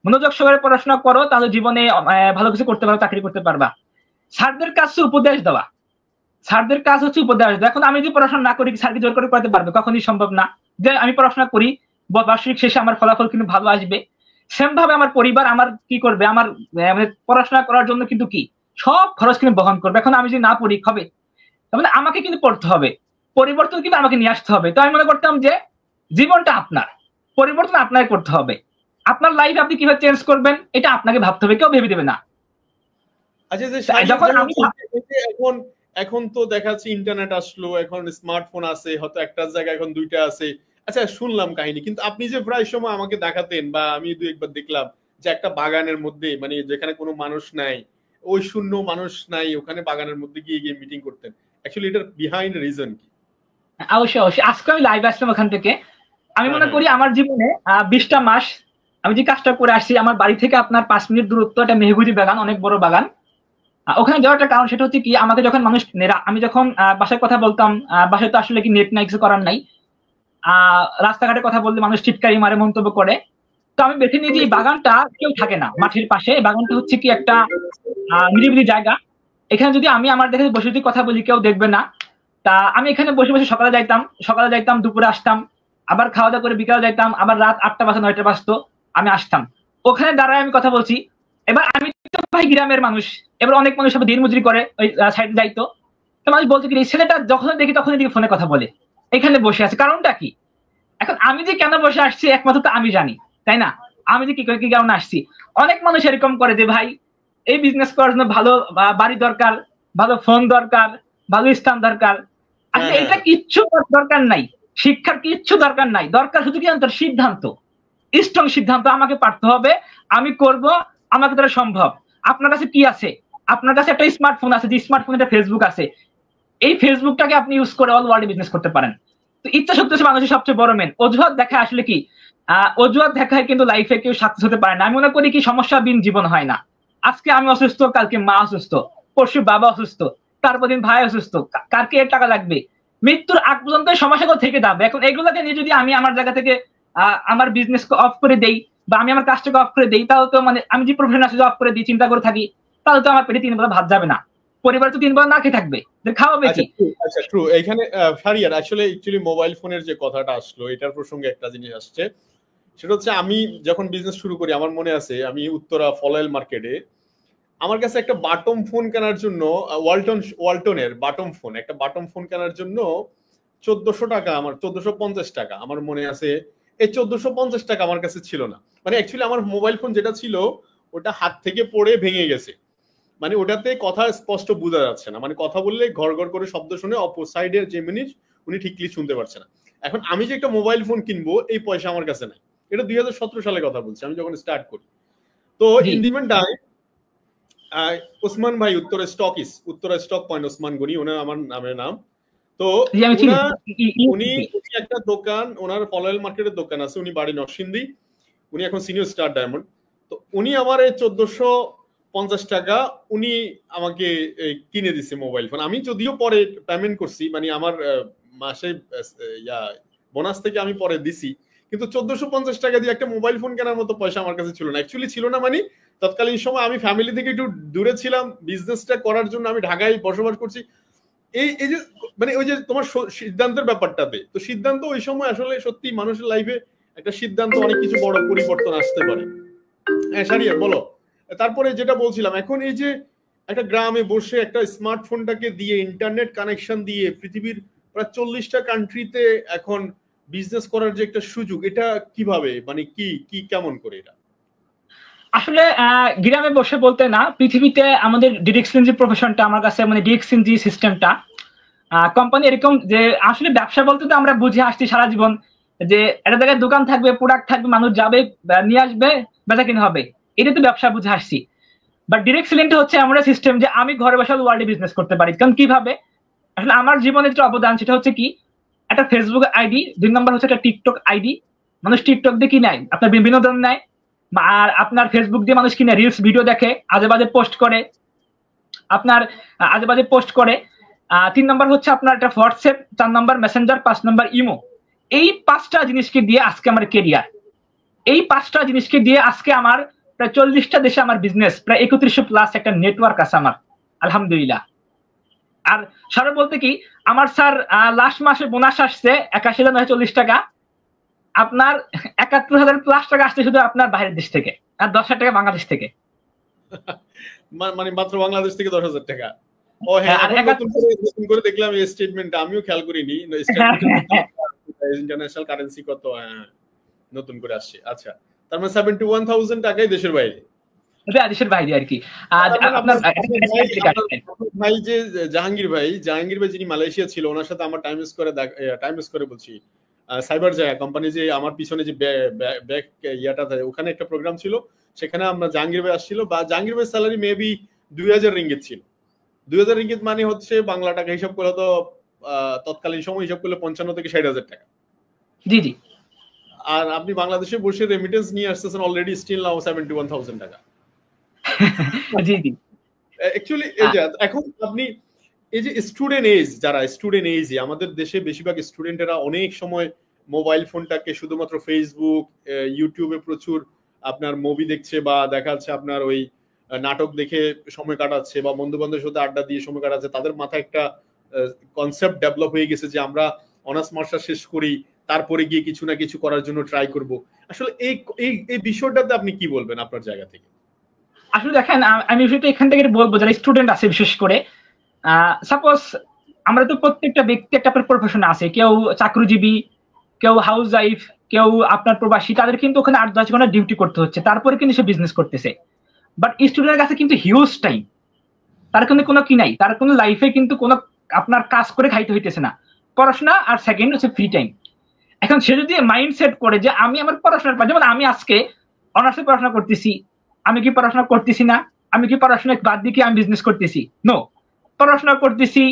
মনোযোগ সহকারে পড়াশোনা করো, তাহলে জীবনে ভালো কিছু করতে পারো, চাকরি করতে পারবা। স্যারদের কাজ হচ্ছে উপদেশ দেওয়া, এখন আমি যদি পড়াশোনা না করি, স্যারকে জোর করে করতে পারবে? কখনই সম্ভব না। যে আমি পড়াশোনা করি, বার্ষিক শেষে আমার ফলাফল কিন্তু ভালো আসবে। সেম ভাবে আমার পরিবার আমার কি করবে, আমার পড়াশোনা করার জন্য কিন্তু কি সব খরচ কিন্তু বহন করবে। এখন আমি যদি না পড়ি হবে, তার মানে আমাকে কিন্তু পড়তে হবে, পরিবর্তন কিন্তু আমাকে নিয়ে আসতে হবে। তো আমি মনে করতাম যে জীবনটা আপনার, পরিবর্তন আপনাকে করতে হবে। আপনার লাইফ আপনি কিভাবে চেঞ্জ করবেন, এটা আপনাকে ভাবতে হবে, কেউ ভেবে দেবে না। আচ্ছা, যে এখন তো দেখাচ্ছি ইন্টারনেট আসলো, এখন স্মার্টফোন আছে, হয়তো একটা জায়গায় এখন 2টা আছে। আচ্ছা, শুনলাম কাহিনী, কিন্তু আপনি যে প্রায় সময় আমাকে দেখাতেন, বা আমি 2-1 বার দেখলাম যে একটা বাগানের মধ্যে, মানে যেখানে কোনো মানুষ নাই, ওই শূন্য মানুষ নাই, ওখানে বাগানের মধ্যে গিয়ে মিটিং করতেন। অ্যাকচুয়ালি এটার বিহাইন্ড রিজন কি? অবশ্যই আজকে আমি লাইভ আসলাম ওখান থেকে। আমি মনে করি আমার জীবনে 20টা মাস আমি যে কাজটা করে আসছি, আমার বাড়ি থেকে আপনার 5 মিনিট দূরত্ব একটা মেহগুজি বাগান, অনেক বড় বাগান। ওখানে যাওয়ার একটা কারণ, সেটা হচ্ছে কি, আমাকে যখন মানুষ, আমি যখন বাসায় কথা বলতাম, বাসায় তো আসলে কি নেট নাই, কিছু করার নাই। রাস্তাঘাটে কথা বললে মানুষ চিৎকারি মারে, মন্তব্য করে। তো আমি বেছে নিই যে এই বাগানটা কেউ থাকে না, মাঠের পাশে। এই বাগানটা হচ্ছে কি একটা নিরিবিলি জায়গা। এখানে যদি আমি আমার দেখে বসে যদি কথা বলি, কেউ দেখবে না। তা আমি এখানে বসে বসে সকালে যাইতাম, দুপুরে আসতাম, আবার খাওয়া দাওয়া করে বিকালে যাইতাম, আবার রাত 8টা বাজতো 9টা বাজতো, আমি আসতাম, ওখানে দাঁড়ায় আমি কথা বলছি। এবার আমি ভাই গ্রামের মানুষ, এবার অনেক মানুষ আবার দিনমজুরি করে ওই সাইডে যাইতো, তো মানুষ বলছে কি এই ছেলেটা যখন দেখি তখনই দিকে ফোনে কথা বলে, এখানে বসে আছে, কারণটা কি? এখন আমি যে কেন বসে আসছি একমাত্র তো আমি জানি, তাই না? আমি যে কি করে কি কারণে আসছি। অনেক মানুষ এরকম করে যে ভাই এই বিজনেস করার জন্য ভালো বাড়ি দরকার, ভালো ফোন দরকার, ভালো স্থান দরকার। আসলে এটা কিচ্ছু দরকার নাই, শিক্ষার কিচ্ছু দরকার নাই, দরকার শুধু কি তার সিদ্ধান্ত, স্ট্রং সিদ্ধান্ত। আমাকে পারতে হবে, আমি করব, আমাকে দ্বারা সম্ভব। আপনার কাছে কি আছে? আপনার কাছে একটা স্মার্টফোন আছে, যে স্মার্টফোনে একটা ফেসবুক আছে, এই ফেসবুকটাকে আপনি ইউজ করে অল ওয়ার্ল্ডে বিজনেস করতে পারেন। তো ইচ্ছা শক্তি হচ্ছে মানুষের সবচেয়ে বড় মেন। অজুহাত দেখায় আসলে কি, অজুহাত দেখায় কিন্তু লাইফে কেউ সাকসেস হতে পারে না। আমি মনে করি কি সমস্যা বিন জীবন হয় না। আজকে আমি অসুস্থ, কালকে মা অসুস্থ, পরশু বাবা অসুস্থ, তারপর দিন ভাই অসুস্থ, কারকে এর টাকা লাগবে, মৃত্যুর আগ পর্যন্ত সমস্যাগুলো থেকে যাবে। এখন এগুলোকে নিয়ে যদি আমি আমার জায়গা থেকে আমার বিজনেস অফ করে দেই, বা আমি আমার কাজটাকে অফ করে দেই, তাহলে তো মানে আমি যে প্রফেশন আছে অফ করে দিই, চিন্তা করে থাকি, তাহলে তো আমার পেটে 3 বেলা ভাত যাবে না, পরিবার তো 3 বেলা না খেয়ে থাকবে, খাওয়াবে কি? আচ্ছা ট্রু। এখানে ফারিয়ার অ্যাকচুয়ালি মোবাইল ফোনের যে কথাটা আসলো, এটার প্রসঙ্গে একটা জিনিস আসছে, সেটা হচ্ছে আমি যখন বিজনেস শুরু করি, আমার মনে আছে আমি উত্তরা ফলয়েল মার্কেটে আমার কাছে একটা বাটম ফোন কেনার জন্য, ওয়ালটনের বাটম ফোন, একটা বাটম ফোন কেনার জন্য 1400 টাকা, আমার 1450 টাকা আমার মনে আছে। এই 1450 টাকা আমার কাছে ছিল না। মানে অ্যাকচুয়ালি আমার মোবাইল ফোন যেটা ছিল ওটা হাত থেকে পড়ে ভেঙে গেছে, মানে ওটাতে কথা স্পষ্ট বোঝা যাচ্ছে না, মানে কথা বললে ঘর ঘর করে শব্দ শুনে অপর সাইডের যে মিনিট উনি ঠিকলি শুনতে পারছে না। এখন আমি যে একটা মোবাইল ফোন কিনবো এই পয়সা আমার কাছে নাই। এটা 2017 সালে কথা বলছি, আমি যখন স্টার্ট করি। তো ইন দি টাইম ওসমান ভাই উত্তরা স্টক পয়েন্ট, ওসমান গনি ওনার আমার নামের নাম। তো উনি একটা দোকান, ওনার ফলয়েল মার্কেটের দোকান আছে, উনি বাড়ি নরসিংদী, উনি এখন সিনিয়র স্টার ডায়মন্ড। তো উনি আমার এই 1450 টাকা উনি আমাকে কিনে দিছে মোবাইল ফোন। আমি যদিও পরে পেমেন্ট করছি, মানে আমার মাসে বোনাস থেকে আমি পরে দিছি, কিন্তু 1450 টাকা দিয়ে একটা মোবাইল ফোন কেনার মতো পয়সা আমার কাছে ছিল না। অ্যাকচুয়ালি ছিল না, মানে তৎকালীন সময় আমি ফ্যামিলি থেকে একটু দূরে ছিলাম, বিজনেসটা করার জন্য আমি ঢাকায় বসবাস করছি। এই যে মানে ওই যে তোমার সিদ্ধান্তের ব্যাপারটাতে, তো সিদ্ধান্ত ওই সময় আসলে সত্যি মানুষের লাইফে একটা সিদ্ধান্ত অনেক কিছু বড় পরিবর্তন আসতে পারে। হ্যাঁ শারিয়া বলো। তারপরে যেটা বলছিলাম, এখন এই যে একটা গ্রামে বসে একটা স্মার্টফোনটাকে দিয়ে ইন্টারনেট কানেকশন দিয়ে পৃথিবীর প্রায় 40টা কান্ট্রিতে এখন বিজনেস করার যে একটা সুযোগ, এটা কিভাবে, মানে কি কেমন করে এটা? আসলে গ্রামে বসে বলতে না, পৃথিবীতে আমাদের ডিরেকশন যে প্রফেশনটা আমার কাছে, মানে ডিরেকশন যে সিস্টেমটা, কোম্পানি এরকম যে আসলে ব্যবসা বলতে তো আমরা বুঝে আসছি সারা জীবন যে একটা জায়গায় দোকান থাকবে, প্রোডাক্ট থাকবে, মানুষ যাবে নিয়ে আসবে, বেচা কিনা হবে, এটা তো ব্যবসা বুঝে আসছি। বাট ডিরেক্ট সেলিংটা হচ্ছে এমন একটা সিস্টেম যে আমি ঘরে বসে ওয়ার্ল্ডে বিজনেস করতে পারি। কারণ কিভাবে? আসলে আমার জীবনের যে অবদান সেটা হচ্ছে কি, একটা ফেসবুক আইডি, 2 নম্বর হচ্ছে একটা টিকটক আইডি। মানুষ টিকটক দিয়ে কি নেয়? আপনার বিনোদন নেয়, আর আপনার ফেসবুক দিয়ে মানুষ কিনে রিলস ভিডিও দেখে, আজেবাজে পোস্ট করে, আপনার আজেবাজে পোস্ট করে। 3 নম্বর হচ্ছে আপনার একটা হোয়াটসঅ্যাপ, 4 নম্বর মেসেঞ্জার, 5 নম্বর ইমো। এই 5টা জিনিসকে দিয়ে আজকে আমার কেরিয়ার, এই 5টা জিনিসকে দিয়ে আজকে আমার প্রায় 40টা দেশে আমার বিজনেস, প্রায় 3100 প্লাস একটা নেটওয়ার্ক আছে আমার, আলহামদুলিল্লাহ। আর স্যার বলতে কি, আমার স্যার লাস্ট মাসে বোনাস আসছে 81,940 টাকা, আপনার 71,000 প্লাস টাকা আসছে শুধু আপনার বাইরের দেশ থেকে, আর 10,000 টাকা বাংলাদেশ থেকে। মানে মাত্র বাংলাদেশ থেকে 10,000 টাকা। ও হ্যাঁ, নতুন করে দেখলাম এই স্টেটমেন্টটা, আমিও খেয়াল করিনি। ইন্টারন্যাশনাল কারেন্সি কত নতুন করে আসছে। আচ্ছা, তার মানে 71,000 টাকাই দেশের বাইরে, দেশের বাইরে আর কি। আপনার ভাই যে জাহাঙ্গীর ভাই যিনি মালয়েশিয়া ছিল, ওনার সাথে আমার টাইম স্কোয়ারে বলছি সাইবার জায়া কোম্পানি, যে আমার পিছনে যে ব্যাক ইয়াটা থাকে, ওখানে একটা প্রোগ্রাম ছিল, সেখানে আমরা জাহাঙ্গীর ভাই আসছিল, বা জাহাঙ্গীর ভাই স্যালারি মেবি 2000 রিঙ্গিত ছিল। 2000 রিঙ্গিত মানে হচ্ছে বাংলা টাকা হিসাব করলে তো তৎকালীন সময় হিসাব করলে 55 থেকে 60,000 টাকা। জি জি। আর আপনি বাংলাদেশে বসে রেমিটেন্স নিয়ে আসতেছেন অলরেডি স্টিল নাও 71,000 টাকা। জি জি। অ্যাকচুয়ালি এই যে এখন আপনি এই যে স্টুডেন্ট এজ, আমাদের দেশে বেশিরভাগ স্টুডেন্টেরা অনেক সময় মোবাইল ফোনটাকে শুধুমাত্র ফেসবুক, ইউটিউবে প্রচুর আপনার মুভি দেখছে, বা দেখা যাচ্ছে আপনার ওই নাটক দেখে সময় কাটাচ্ছে, বা বন্ধু বান্ধবের সাথে আড্ডা দিয়ে সময় কাটাচ্ছে। তাদের মাথায় একটা কনসেপ্ট ডেভেলপ হয়ে গেছে যে আমরা অনার্স মাস্টার শেষ করি, তারপরে গিয়ে কিছু না কিছু করার জন্য ট্রাই করব। আসলে এই বিষয়টাতে আপনি কি বলবেন আপনার জায়গা থেকে? আসলে দেখেন, আমি বিষয়টা এখান থেকে বলবো যারা স্টুডেন্ট আছে বিশেষ করে, সাপোজ আমরা তো প্রত্যেকটা ব্যক্তি একটা প্রফেশন আছে, কেউ চাকরিজীবী, কেউ হাউস ওয়াইফ, কেউ আপনার প্রবাসী, তাদের কিন্তু ওখানে 8-10 ঘন্টা ডিউটি করতে হচ্ছে, তারপরে কিন্তু সে বিজনেস করতেছে। বাট স্টুডেন্টের কাছে কিন্তু হিউজ টাইম, তার কিন্তু কোনো কি নাই, তার কোনো লাইফে কিন্তু কোনো আপনার কাজ করে খাইতে হইতেছে না, পড়াশোনা আর সেকেন্ড হচ্ছে ফ্রি টাইম। এখন সে যদি মাইন্ড সেট করে যে আমি আমার পড়াশোনার পর, যেমন আমি আজকে অনার্সে পড়াশোনা করতেছি, আমি কি পড়াশোনা করতেছি না? আমি কি পড়াশোনা বাদ দিয়ে কি আমি বিজনেস করতেছি? নো, পড়াশোনা করতেছি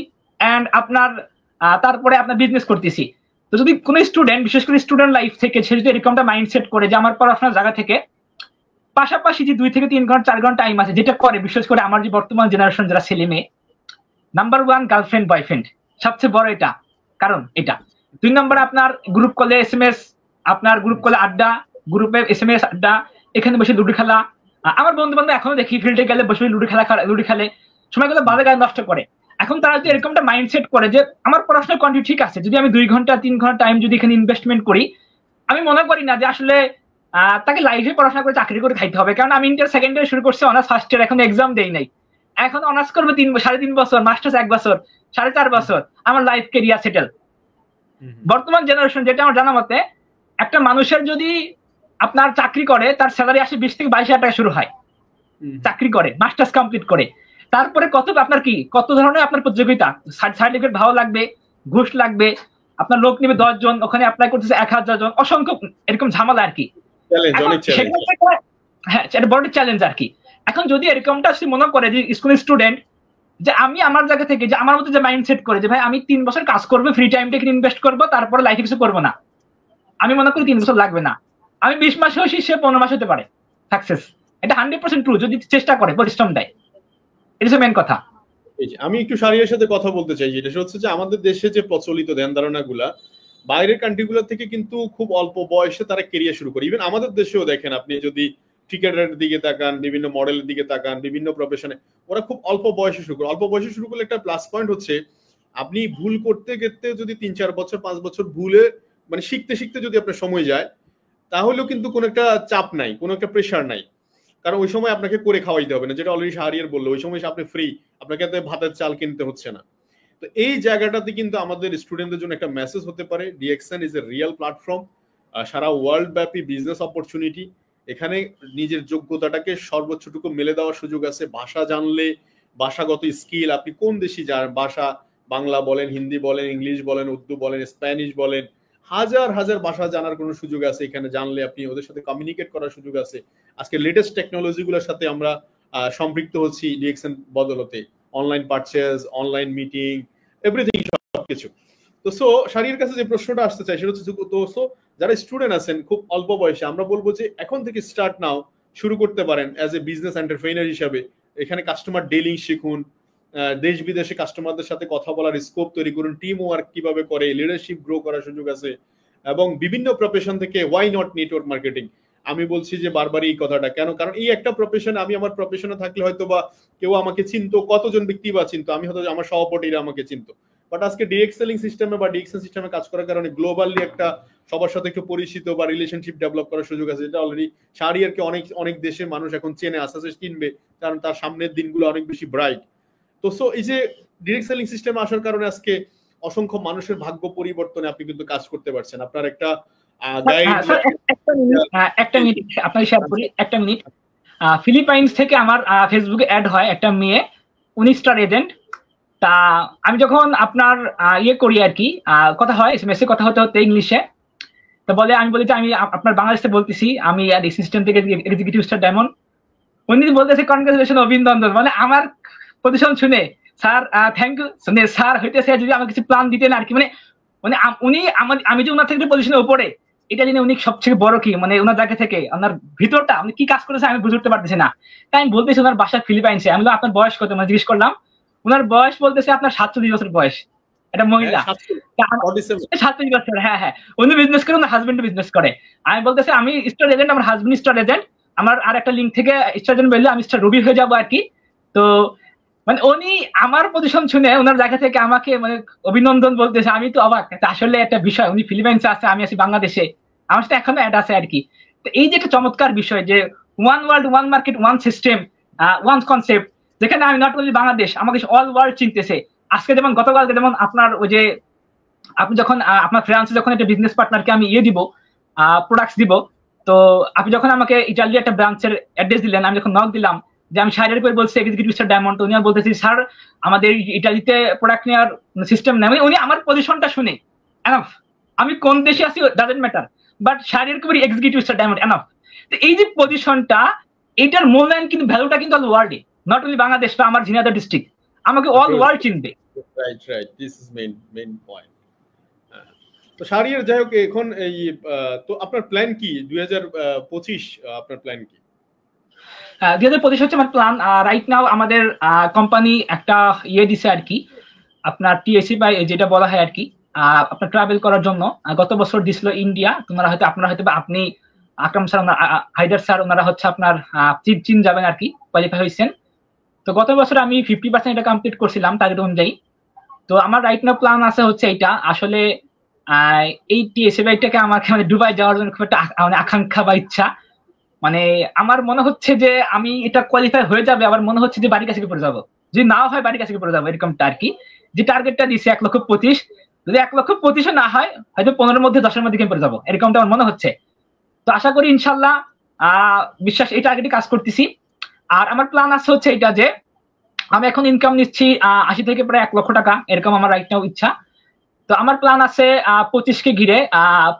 এন্ড আপনার তারপরে আপনার বিজনেস করতেছি। তো যদি কোনো স্টুডেন্ট, বিশেষ করে স্টুডেন্ট লাইফ থেকে সে যদি এরকমটা মাইন্ড সেট করে যে আমার পড়াশোনার জায়গা থেকে পাশাপাশি যে 2 থেকে 3 ঘন্টা 4 ঘন্টা টাইম আছে, যেটা করে বিশেষ করে আমার যে বর্তমান জেনারেশন যারা ছেলে মেয়ে, নাম্বার 1 গার্লফ্রেন্ড বয়ফ্রেন্ড, সবচেয়ে বড় এটা কারণ। এটা 2 নম্বর আপনার গ্রুপ কলে এসএমএস, আপনার গ্রুপ কলে আড্ডা, গ্রুপে এসএমএস আড্ডা, এখানে বসে লুডো খেলা। আমার বন্ধু বান্ধব এখনো দেখি ফিল্ডে গেলে বসে লুডো খেলে, সময়গুলো বাজে গায়ে নষ্ট করে। এখন তারা যদি এরকমটা মাইন্ডসেট করে যে আমার পড়াশোনার কন্টিনিউ ঠিক আছে, যদি আমি 2 ঘন্টা 3 ঘন্টা টাইম যদি এখানে ইনভেস্টমেন্ট করি, আমি মনে করি না যে আসলে তাকে লাইফে পড়াশোনা করে চাকরি করে খাইতে হবে। কারণ আমি ইন্টার সেকেন্ড ইয়ার শুরু করছি, অনার্স ফার্স্ট ইয়ার এখন এক্সাম দেই নাই, এখন অনার্স করবো 3.5 বছর, মাস্টার্স 1 বছর, 4.5 বছর, আমার লাইফ কেরিয়ার সেটেল। বর্তমান জেনারেশন যেটা আমার জানা মতে, একটা মানুষের যদি আপনার চাকরি করে, তার স্যালারি আসে 20 থেকে 22 হাজার টাকা শুরু হয়, চাকরি করে মাস্টার্স কমপ্লিট করে। তারপরে কত আপনার কি কত ধরনের আপনার প্রতিযোগিতা, সার্টিফিকেট ভালো লাগবে, ঘুষ লাগবে, আপনার লোক নেবে 10 জন, ওখানে অ্যাপ্লাই করতেছে 1000 জন, অসংখ্য এরকম ঝামেলা আর কি। হ্যাঁ, এটা বড় চ্যালেঞ্জ আর কি। এখন যদি এরকমটা মনে করে যে স্কুল স্টুডেন্ট, যে আমি আমার জায়গা থেকে যে আমার মতো যে মাইন্ডসেট করে যে ভাই আমি 3 বছর কাজ করবো, ফ্রি টাইমটাকে ইনভেস্ট করবো, তারপরে লাইফে কিছু করবো না, আমি মনে করি 3 বছর লাগবে না, আমি 20 মাস হয়েছি, সে 15 মাস হতে পারে সাকসেস। এটা 100% ট্রু, যদি চেষ্টা করে, পরিশ্রম দেয়। এটা হচ্ছে মেন কথা। আমি একটু শারিয়ার সাথে কথা বলতে চাই, যেটা হচ্ছে যে আমাদের দেশে যে প্রচলিত ধ্যান ধারণা গুলা বাইরের কান্ট্রিগুলো থেকে কিন্তু খুব অল্প বয়সে তারা কেরিয়ার শুরু করে। ইভেন আমাদের দেশেও দেখেন, আপনি যদি ক্রিকেটের দিকে তাকান, বিভিন্ন মডেলের দিকে তাকান, বিভিন্ন প্রফেশনে ওরা খুব অল্প বয়সে শুরু করে। অল্প বয়সে শুরু করলে একটা প্লাস পয়েন্ট হচ্ছে, আপনি ভুল করতে গেতে যদি 3-4 বছর 5 বছর ভুলে মানে শিখতে শিখতে যদি আপনার সময় যায়, তাহলেও কিন্তু কোনো একটা চাপ নাই, কোনো একটা প্রেশার নাই, কারণ ওই সময় আপনাকে করে খাওয়াইতে হবে না, যেটা অলরেডি শাহরিয়ার বললো, ওই সময় আপনি ফ্রি, আপনাকে ভাতের চাল কিনতে হচ্ছে না। তো এই জায়গাটাতে কিন্তু আমাদের স্টুডেন্টদের জন্য একটা মেসেজ হতে পারে, DXN is a real platform, সারা ওয়ার্ল্ড ব্যাপী বিজনেস অপরচুনিটি। এখানে নিজের যোগ্যতাটাকে সর্বোচ্চটুকু মেলে দেওয়ার সুযোগ আছে। ভাষা জানলে, ভাষাগত স্কিল, আপনি কোন দেশি যান, ভাষা বাংলা বলেন, হিন্দি বলেন, ইংলিশ বলেন, উর্দু বলেন, স্প্যানিশ বলেন, হাজার হাজার ভাষা জানার কোনো সুযোগ আছে এখানে। জানলে আপনি ওদের সাথে কমিউনিকেট করার সুযোগ আছে। আজকে লেটেস্ট টেকনোলজিগুলোর সাথে আমরা সম্পৃক্ত হচ্ছি ডিএক্সএন বদলতে, online purchase, online meeting, everything, সবকিছু। তো সো শারির কাছে যে প্রশ্নটা আসতে চাই সেটা হচ্ছে, তো সো যারা স্টুডেন্ট আছেন খুব অল্প বয়সে, আমরা বলবো যে এখন থেকে স্টার্ট নাও, শুরু করতে পারেন অ্যাজ এ বিজনেস এন্টারপ্রেনার হিসাবে। এখানে কাস্টমার ডিলিং শিখুন, দেশ বিদেশে কাস্টমারদের সাথে কথা বলার স্কোপ তৈরি করুন, টিম ওয়ার্ক কিভাবে করে, লিডারশিপ গ্রো করার সুযোগ আছে, এবং বিভিন্ন প্রফেশন থেকে ওয়াই নট নেটওয়ার্ক মার্কেটিং। আমি বলছি যে বারবারই এই কথাটা কেন, কারণ এই একটা প্রফেশন, আমি আমার প্রফেশনে থাকলে হয়তো বা কেউ আমাকে চিনতো, কতজন ব্যক্তি বা চিনতো, আমি হয়তো আমার সহপাঠীরা আমাকে চিনতো, বাট আজকে ডিরেক্ট সেলিং সিস্টেমে বা ডিএক্সএন সিস্টেমে কাজ করার কারণে গ্লোবালি একটা সবার সাথে একটু পরিচিত বা রিলেশনশিপ ডেভেলপ করার সুযোগ আছে, যেটা অলরেডি শাহরিয়ারকে অনেক অনেক দেশের মানুষ এখন চেনে, আস্তে আস্তে চিনবে, কারণ তার সামনের দিনগুলো অনেক বেশি ব্রাইট। তো সো এই যে ডিরেক্ট সেলিং সিস্টেমে আসার কারণে আজকে অসংখ্য মানুষের ভাগ্য পরিবর্তনে আপনি কিন্তু কাজ করতে পারছেন। আপনার একটা একটা মিনিট আপনাকে শেয়ার করি, একটা মিনিট। ফিলিপাইন্স থেকে আমার ফেসবুকে অ্যাড হয় একটা মেয়ে, 19 স্টার এজেন্ট। তা আমি যখন আপনার ইয়ে করি আর কি, কথা হয় এসএমএস এ কথা হতে হতে ইংলিশে, তো বলে, আমি বলি যে আমি আপনার বাংলাদেশে বলতেছি, আমি সিস্টেম থেকে এক্সিকিউটিভ স্টার ডায়মন্ড। উনি বলতেছে কনগ্রাচুলেশন, অভিনন্দন। মানে আমার পজিশন শুনে, স্যার থ্যাংক ইউ শুনে, স্যার হইতেছে যদি আমাকে কিছু প্ল্যান দিতেন আর কি। মানে মানে উনি আমি যে ওনার থেকে পজিশনের উপরে, এটা জেনে উনি সবচেয়ে বড় কি, মানে ওনার জায়গা থেকে ওনার ভিতরটা উনি কি কাজ করেছে আমি বুঝতে পারতেছি না। তাই আমি বলতেছি ওনার বাসা ফিলিপাইন্সে। আমি আপনার বয়স কত, মানে জিজ্ঞেস করলাম। ওনার বয়স বলতেছে আপনার 47 বছর বয়স, এটা মহিলা, 47 বছর। হ্যাঁ হ্যাঁ, উনি বিজনেস করে, ওনার হাজবেন্ড বিজনেস করে। আমি বলতেছি আমি স্টার এজেন্ট, আমার হাজবেন্ড স্টার এজেন্ট, আমার আর একটা লিঙ্ক থেকে স্টার এজেন্ট বললে আমি স্টার রবি হয়ে যাবো আর কি। তো মানে উনি আমার পজিশন শুনে ওনার জায়গা থেকে আমাকে মানে অভিনন্দন বলতেছে। আমি তো অবাক, আসলে একটা বিষয়, উনি ফিলিপাইন্সে আছে, আমি আছি বাংলাদেশে, আমার সাথে এখনো অ্যাড আছে আর কি। তো এই যে একটা চমৎকার বিষয় যে one world, one market, one system, one concept, যেখানে আমি নট অনলি বাংলাদেশ, আমাকে অল ওয়ার্ল্ড চিনতেছে। আজকে যেমন গতকালকে যেমন আপনার ওই যে আপনি যখন আপনার ফ্রান্সে যখন একটা বিজনেস পার্টনারকে আমি দিব প্রোডাক্টস দিব, তো আপনি যখন আমাকে ইটালির একটা ব্রাঞ্চের অ্যাড্রেস দিলেন, আমি যখন নক দিলাম যে আমি শাহরিয়ার করে বলছি এক্সিকিউটিভ মিস্টার ডায়মন্ড, উনি বলতেছি স্যার আমাদের ইটালিতে প্রোডাক্ট নেওয়ার সিস্টেম নেই। উনি আমার পজিশনটা শুনে এনাফ, আমি কোন দেশে আছি ডাজন্ট ম্যাটার, বাট শাহরিয়ার করে এক্সিকিউটিভ মিস্টার ডায়মন্ড এনাফ। তো এই যে পজিশনটা, এইটার মূল্যায়ন কিন্তু ভ্যালুটা কিন্তু অল ওয়ার্ল্ডে, নট অনলি বাংলাদেশ বা আমার ঝিনাইদহ ডিস্ট্রিক্ট, আমাকে অল ওয়ার্ল্ড চিনবে। Right right, this is main point. তো শাহরিয়ার, যাই হোক, এখন এই তো আপনার প্ল্যান কি 2025? আপনার প্ল্যান কি 2025 হচ্ছে আমার প্ল্যান? রাইট নাও আমাদের কোম্পানি একটা দিছে আর কি, আপনার টিএসি বা যেটা বলা হয় আর কি, আপনার ট্রাভেল করার জন্য। গত বছর দিছিল ইন্ডিয়া, আপনারা হয়তো আপনি আকরাম স্যার, হায়দার স্যার, ওনারা হচ্ছে আপনার চীন যাবেন আর কি, কোয়ালিফাই হয়েছেন। তো গত বছর আমি 50% এটা কমপ্লিট করছিলাম টার্গেট অনুযায়ী। তো আমার রাইট নাও প্ল্যান আছে হচ্ছে এইটা, আসলে এই টিএসি বাইটাকে আমাকে মানে দুবাই যাওয়ার জন্য খুব একটা আকাঙ্ক্ষা বা ইচ্ছা, মানে আমার মনে হচ্ছে যে আমি এটা কোয়ালিফাই হয়ে যাবে, আবার মনে হচ্ছে যে বাড়ির কাছে পড়ে যাবো, যদি নাও হয় বাড়ির কাছে পড়ে যাবো, এরকমটা আর কি। যে টার্গেটটা দিচ্ছে 1,25,000, যদি 1,25,000 না হয় হয়তো 15-র মধ্যে 10-এর মধ্যে পড়ে যাবো, এরকমটা আমার মনে হচ্ছে। তো আশা করি ইনশাল্লাহ বিশ্বাস এই টার্গেটে কাজ করতেছি। আর আমার প্ল্যান আছে হচ্ছে এটা যে আমি এখন ইনকাম নিচ্ছি 80 থেকে প্রায় 1 লক্ষ টাকা, এরকম আমার রাইট নাও ইচ্ছা। তো আমার প্ল্যান আছে 25কে ঘিরে